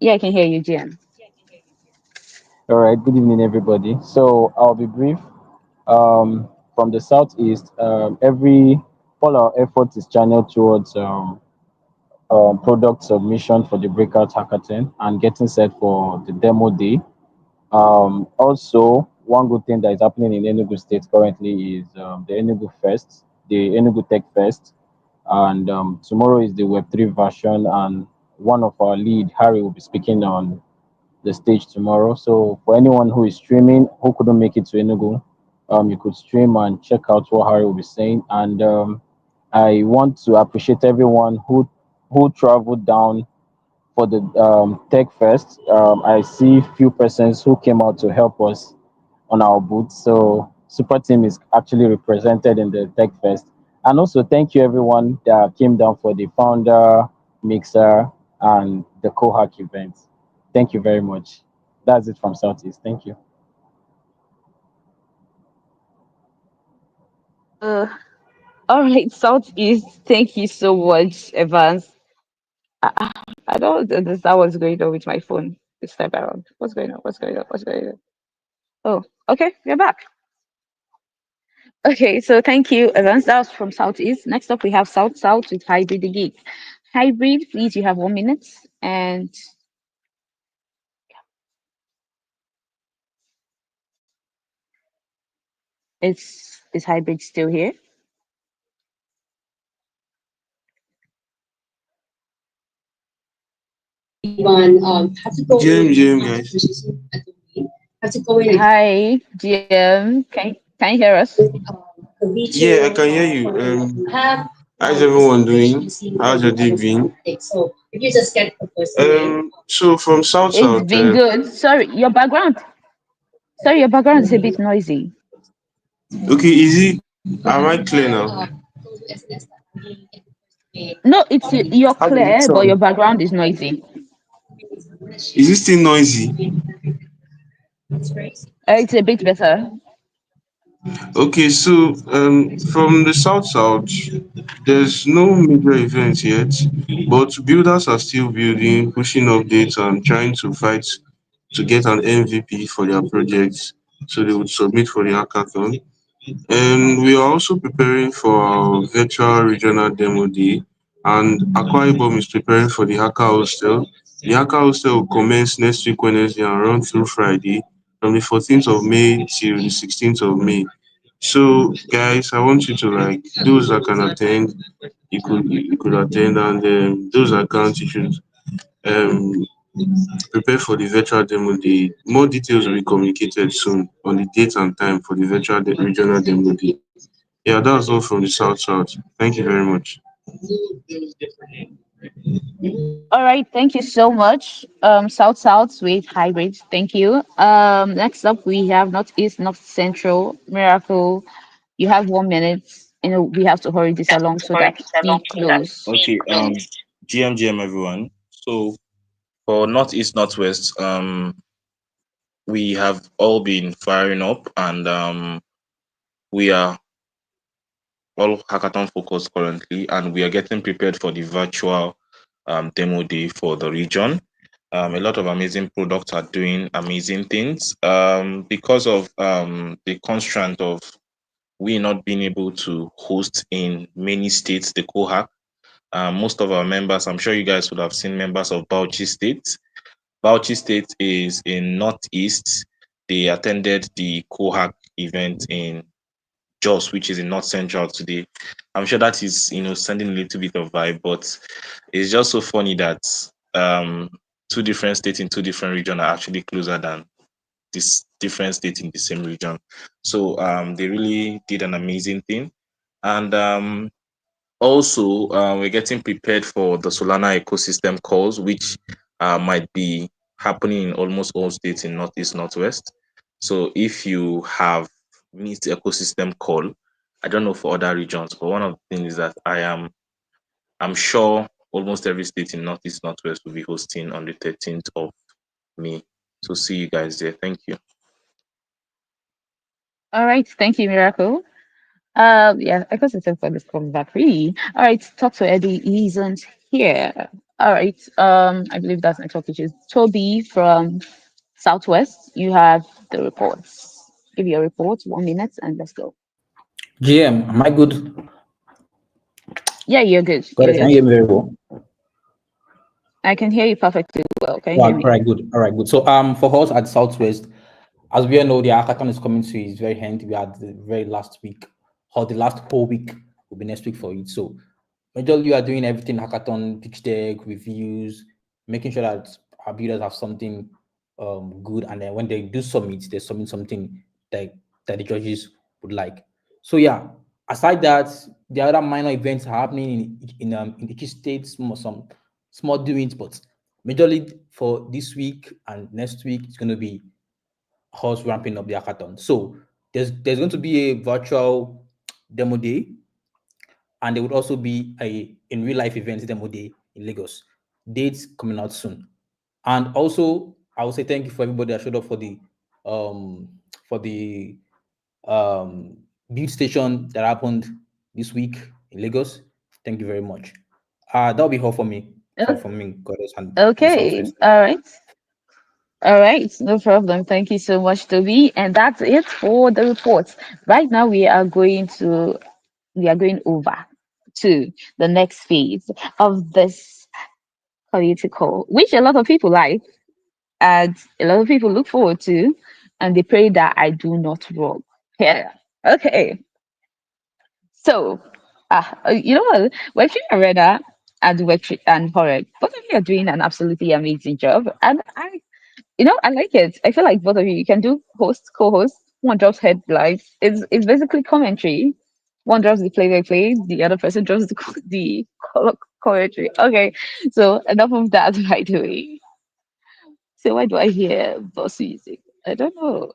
Yeah, I can hear you, Jen. All right, good evening, everybody. So I'll be brief. From the southeast, all our effort is channeled towards product submission for the breakout hackathon and getting set for the demo day. Also, one good thing that is happening in Enugu State currently is the Enugu Fest, the Enugu Tech Fest, and tomorrow is the Web3 version, and one of our lead, Harry, will be speaking on the stage tomorrow. So for anyone who is streaming who couldn't make it to Enugu, you could stream and check out what Harry will be saying. And I want to appreciate everyone who traveled down for the Tech Fest. I see few persons who came out to help us on our booth. So Super Team is actually represented in the Tech Fest. And also thank you everyone that came down for the founder, mixer, and the co-hack event. Thank you very much. That's it from Southeast. Thank you. Uh, all right, southeast. Thank you so much, Evans. I don't understand what's going on with my phone this time around. What's going on? What's going on? What's going on? Oh, okay, we're back. Okay, so thank you, Evans. That was from Southeast. Next up, we have South South with Hybrid the Geek. Hybrid, please, you have 1 minute. And is Hybrid still here? GM, guys. Hi, GM. Can you hear us? Yeah, I can hear you. How's everyone doing? How's your day been? So from South It's South, been good. Sorry, your background. Sorry, your background is a bit noisy. okay, is it? Am I clear now? No, you're How does it clear, but sound? your background is noisy. Is it still noisy? It's a bit better. Okay, so from the South South, there's no major event yet, but builders are still building, pushing updates, and trying to fight to get an MVP for their projects, so they would submit for the hackathon. And we are also preparing for our virtual regional demo day, and Akwa Ibom is preparing for the Hacker Hostel. The Hacker Hostel will commence next week Wednesday and run through Friday from the 14th of May till the 16th of May. So, guys, I want you to like those that can attend, you could attend, and those that can't, you should um prepare for the virtual demo day. More details will be communicated soon on the date and time for the regional demo day. Yeah, that's all from the South South. Thank you very much. All right, thank you so much. South South with hybrid. Thank you. Next up we have Northeast, North Central, Miracle. You have 1 minute. We have to hurry this along so that we close. Okay, GM everyone. So for Northeast Northwest, we have all been firing up, and we are all hackathon focused currently, and we are getting prepared for the virtual demo day for the region. A lot of amazing products are doing amazing things. Because of the constraint of we not being able to host in many states the cohack. Most of our members, I'm sure you guys would have seen members of Bauchi State. Bauchi State is in Northeast. They attended the cohack event in Jos, which is in North Central today. I'm sure that is, sending a little bit of vibe, but it's just so funny that um, two different states in two different regions are actually closer than this different state in the same region. So they really did an amazing thing. And also, we're getting prepared for the Solana ecosystem calls, which might be happening in almost all states in Northeast, Northwest. So if you have missed ecosystem call, I don't know for other regions, but one of the things is that I'm sure almost every state in Northeast, Northwest will be hosting on the 13th of May. So see you guys there. Thank you. All right, thank you, Miracle. Yeah, ecosystem for this coming back free. All right, talk to Eddie. He isn't here. All right. I believe that's network issues. Toby from Southwest, you have the reports. Give your report, 1 minute, and let's go. GM, am I good? Yeah, you're good. Got You're it. Can good. you hear me very well? I can hear you perfectly well. Can you Wow, hear all me? right, good. All right, good. So for us at Southwest, as we all know, the hackathon is coming to its very end. We had the very last week, or the last whole week will be next week for it. So majorly you are doing everything hackathon, pitch deck, reviews, making sure that our builders have something good, and then when they do submit, they submit something that the judges would like. So yeah, aside that, the other minor events are happening in each state, some small doings, but majorly for this week and next week it's going to be us ramping up the hackathon. So there's going to be a virtual demo day, and there would also be a in real life event demo day in Lagos. Dates coming out soon. And also, I will say thank you for everybody that showed up um for the build station that happened this week in Lagos. Thank you very much. That'll be all for me. Oh, From me, Goddess and the okay. Southwest. All right. All right. No problem. Thank you so much, Toby. And that's it for the reports. Right now, we are going over to the next phase of this political, which a lot of people like and a lot of people look forward to, and they pray that I do not wrong. Yeah. Okay. So, you know what? Webtree Arena and Webtree and Horror, both of you are doing an absolutely amazing job, and I like it. I feel like both of you can do host, co-host. One drops headlines. It's basically commentary. One drops the play-by-play. The other person drops commentary. Okay, so enough of that. By the way, so why do I hear boss music? I don't know.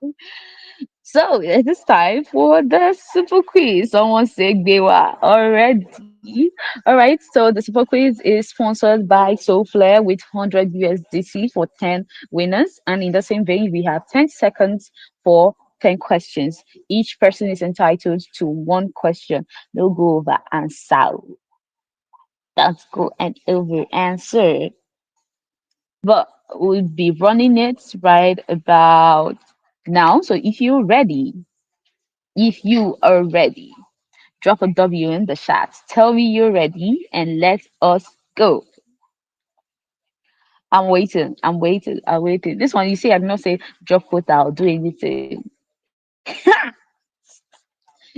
So it is time for the super quiz. Someone said they were already. All right. So the super quiz is sponsored by SoFlair with 100 USDC for 10 winners. And in the same vein, we have 10 seconds for 10 questions. Each person is entitled to one question. No go over answer. That's go and over answer. But we'll be running it right about now. So if you are ready, drop a W in the chat. Tell me you're ready and let us go. I'm waiting. I'm waiting. I'm waiting. This one, you see, I did not say drop quota or do anything. It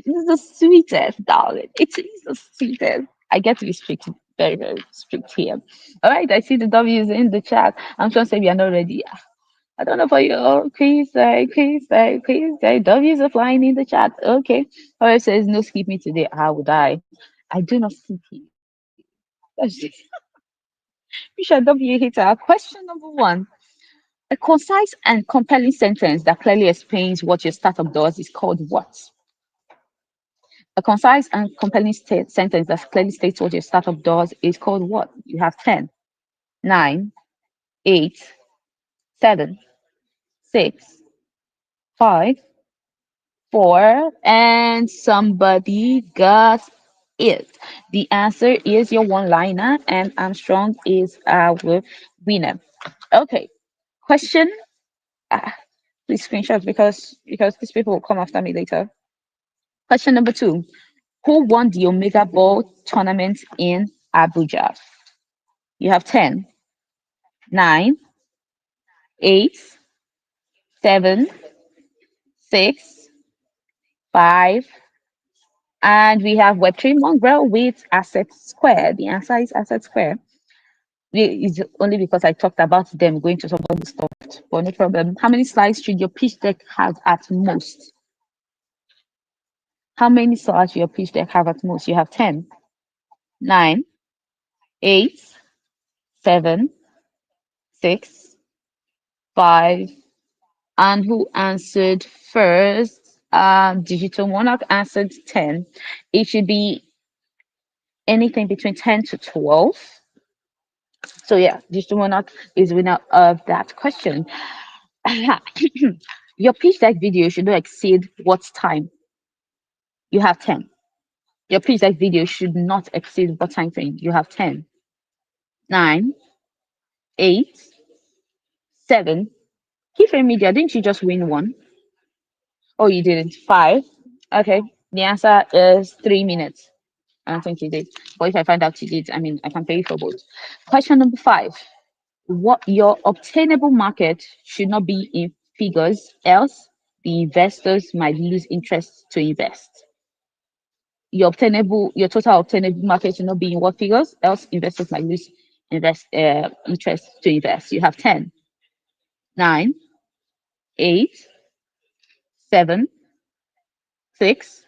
is the sweetest, darling. It is the sweetest. I get to be strict, very, very strict here. All right, I see the W's in the chat. I'm trying to say we are not ready. I don't know for you. Oh, please say. W's are flying in the chat. Okay. Or it says no skip me today. How would I? I do not skip you. That's it. You should not be a hater. Question number one. A concise and compelling sentence that clearly explains what your startup does is called what? A concise and compelling sentence that clearly states what your startup does is called what? You have 10, 9, 8, 7, 6, 5, 4, and somebody got it. The answer is your one liner, and Armstrong is our winner. Okay, question. Ah, please screenshot because these people will come after me later. Question number two. Who won the Omega Ball tournament in Abuja? You have 10, 9, 8, 7, 6, 5, and we have Web3 Mongrel with Asset Square. The answer is Asset Square. It's only because I talked about them going to somebody's stuff, but no problem. How many slides should your pitch deck have at most? How many slides should your pitch deck have at most? You have 10, 9, 8, 7, 6, 5, and who answered first? Digital Monarch answered 10. It should be anything between 10 to 12. So yeah, Digital Monarch is winner of that question. Your pitch deck video should not exceed what time? You have 10. Your pitch deck video should not exceed what time frame? You have 10, 9, 8, 7. Keyframe Media, didn't you just win one? Oh, you didn't. 5. Okay. The answer is 3 minutes. I don't think you did. But if I find out you did, I mean, I can pay you for both. Question number 5. What your obtainable market should not be in figures, else the investors might lose interest to invest. Your total obtainable market should not be in what figures, else investors might lose interest to invest. You have 10, 9, 8, 7, 6,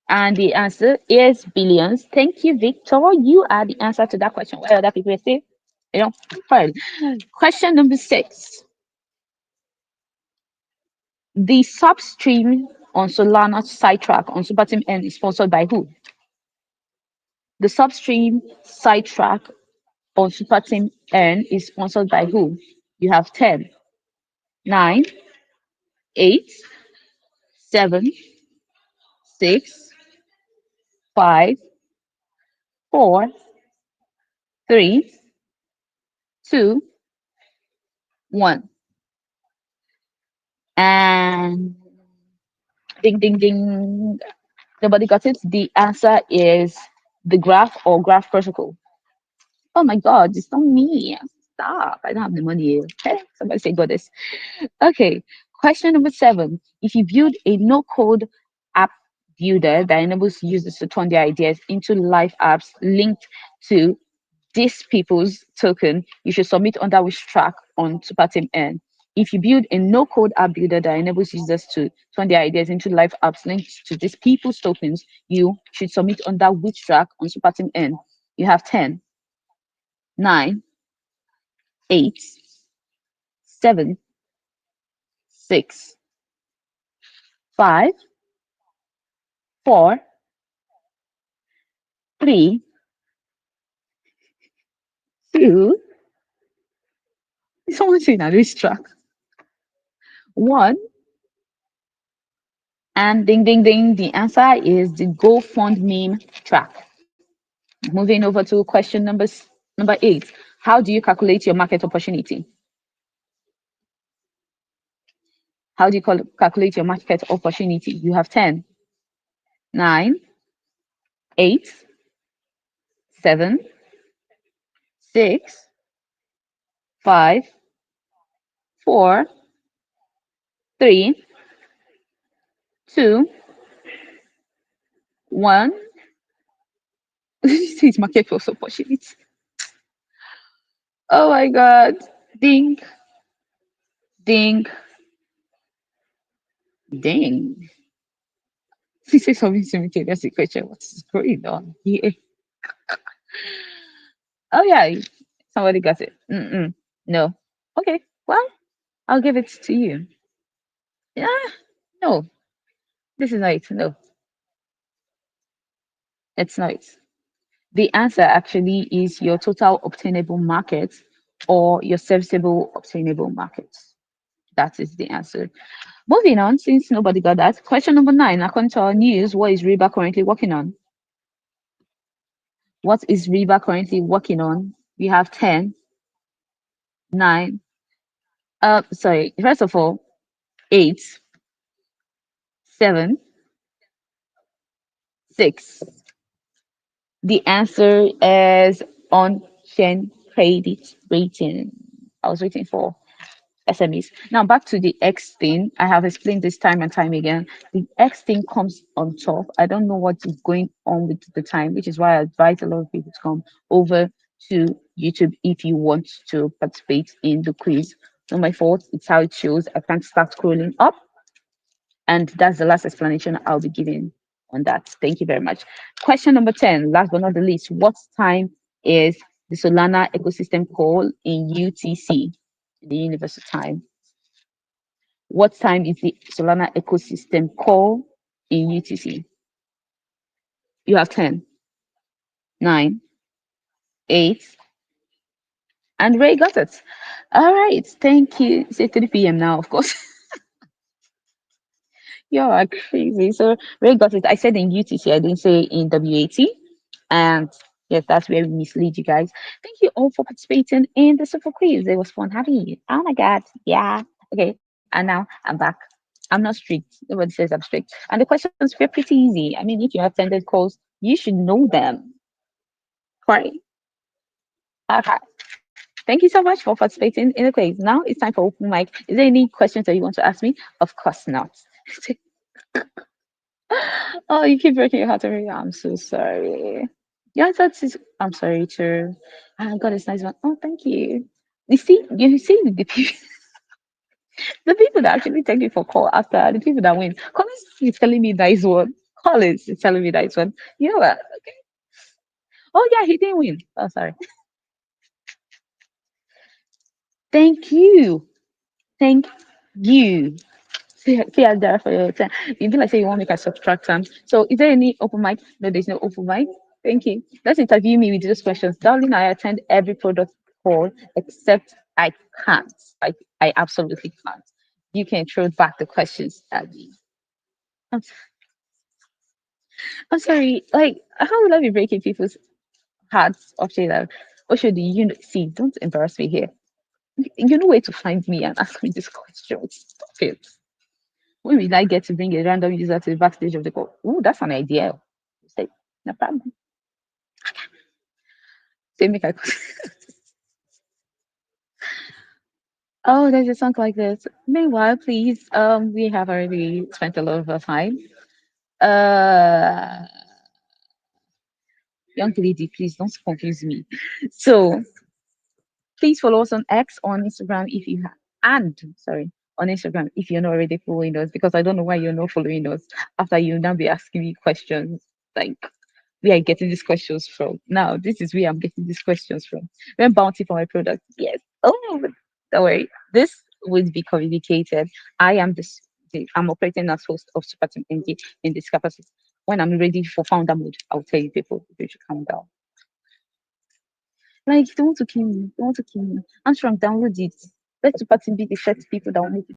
and the answer is billions. Thank you, Victor. You are the answer to that question. What other people say? You know, fine. Question number 6. The substream on Solana's sidetrack on Superteam N is sponsored by who? The substream sidetrack on Superteam N is sponsored by who? You have 10, 9, 8, 7, 6, 5, 4, 3, 2, 1. And ding, ding, ding. Nobody got it. The answer is the graph or graph protocol. Oh my God, it's not me. Stop. I don't have the money. Okay? Somebody say goddess. Okay. Question number 7. If you build a no code app builder that enables users to turn their ideas into live apps linked to this people's token, you should submit under which track on Superteam N? If you build a no-code app builder that enables users to turn their ideas into live apps linked to these people's tokens, you should submit under which track on Superteam N? You have 10, 9, 8, 7, 6, 5, 4, 3, 2, someone saying at which track? 1, and ding, ding, ding. The answer is the GoFundMe track. Moving over to question number 8. How do you calculate your market opportunity? How do you calculate your market opportunity? You have 10, 9, 8, 7, 6, 5, 4, 3, 2, 1. This is market opportunity. Oh my God. Ding, ding, ding. She said something to me. Okay, that's the question. What's going on here? Oh yeah. Somebody got it. Mm-mm. No. Okay. Well, I'll give it to you. Yeah. No. This is not it. No, it's not it. The answer actually is your total obtainable market or your serviceable obtainable market. That is the answer. Moving on, since nobody got that. Question number 9. According to our news, what is Reba currently working on? What is Reba currently working on? We have 10, 9. Sorry. First of all, 8, 7, 6. The answer is on chain credit rating. I was waiting for SMEs. Now back to the X thing. I have explained this time and time again. The X thing comes on top. I don't know what is going on with the time, which is why I advise a lot of people to come over to YouTube if you want to participate in the quiz. Not my fault. It's how it shows. I can't start scrolling up. And that's the last explanation I'll be giving on that. Thank you very much. Question number 10, last but not the least. What time is the Solana ecosystem call in UTC, the universal time? What time is the Solana ecosystem call in UTC? You have 10, 9, 8, and Ray got it. All right, thank you. It's 3 p.m. now, of course. You are crazy. So Ray got it. I said in UTC, I didn't say in WAT. And yes, that's where we mislead you guys. Thank you all for participating in the super quiz. It was fun having you. Oh my god. Yeah. Okay. And now I'm back. I'm not strict. Nobody says I'm strict. And the questions were pretty easy. I mean, if you attended calls, you should know them. Right? Okay. Thank you so much for participating in the quiz. Now it's time for open mic. Is there any questions that you want to ask me? Of course not. Oh, you keep breaking your heart over here. I'm so sorry. Yeah, that's is. I'm sorry too. I got this nice one. Oh, thank you. You see the people, the people that actually take me for call after the people that win. Collins is telling me that is one. Collins is telling me that is one. You know what? Okay. Oh yeah, he didn't win. Oh, sorry. Thank you. Thank you. See, I'm there for your time. You be like say you want me to subtract time. So is there any open mic? No, there's no open mic. Thank you. Let's interview me with those questions. Darling, I attend every product call except I can't. I absolutely can't. You can throw back the questions at me. I'm, I'm sorry. Like, how would I be breaking people's hearts of say that? Or should you see? Don't embarrass me here. You know where to find me and ask me these questions. Stop it. When will I get to bring a random user to the backstage of the call? Oh, that's an idea. Say, no problem. Say, make I. Oh, there's a song like this. Meanwhile, please, we have already spent a lot of our time. Uh, young lady, please don't confuse me. So please follow us on X on Instagram if you have, and sorry, on Instagram if you're not already following us, because I don't know why you're not following us after you now be asking me questions like where I getting these questions from. Now, this is where I'm getting these questions from. When bounty for my product, yes. Oh, don't worry. This would be communicated. I am I'm operating as host of SuperteamNG in this capacity. When I'm ready for founder mode, I'll tell you people you should calm down. Like, you don't want to kill me. You don't want to kill me. I'm strong, download it. Let Superteam be the first people that will make it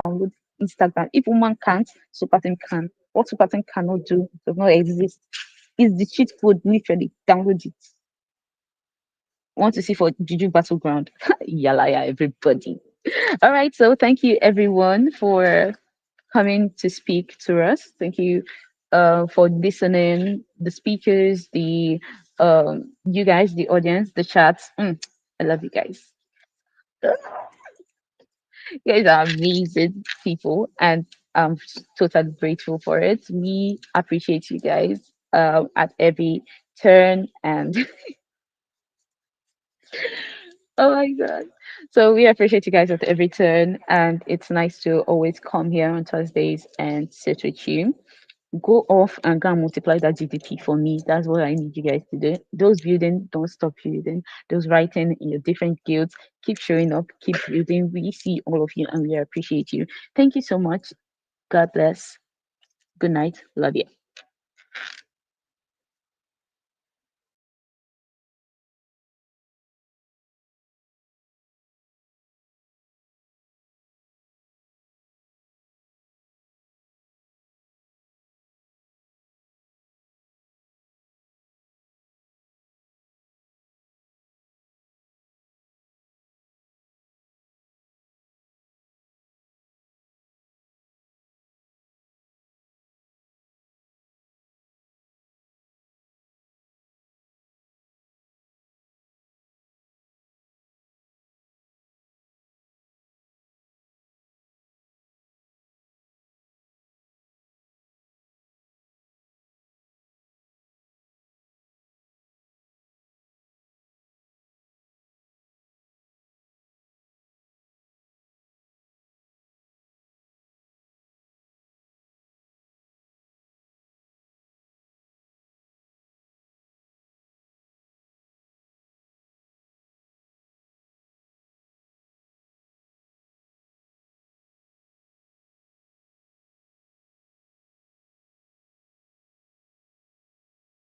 download Instagram. If woman can't, Superteam can. What Superteam cannot do does not exist. It's the cheat code, literally. Download it. Want to see for Juju Battleground? Yalla, yeah, everybody. All right, so thank you everyone for coming to speak to us. Thank you for listening, the speakers, the you guys, the audience, the chats. I love you guys. You guys are amazing people, and I'm totally grateful for it. We appreciate you guys at every turn and oh my god. So we appreciate you guys at every turn, and it's nice to always come here on Thursdays and sit with you. Go off and go and multiply that GDP for me. That's what I need you guys to do. Those building, don't stop building. Those writing in your different guilds, keep showing up, keep building. We see all of you and we appreciate you. Thank you so much. God bless. Good night. Love you.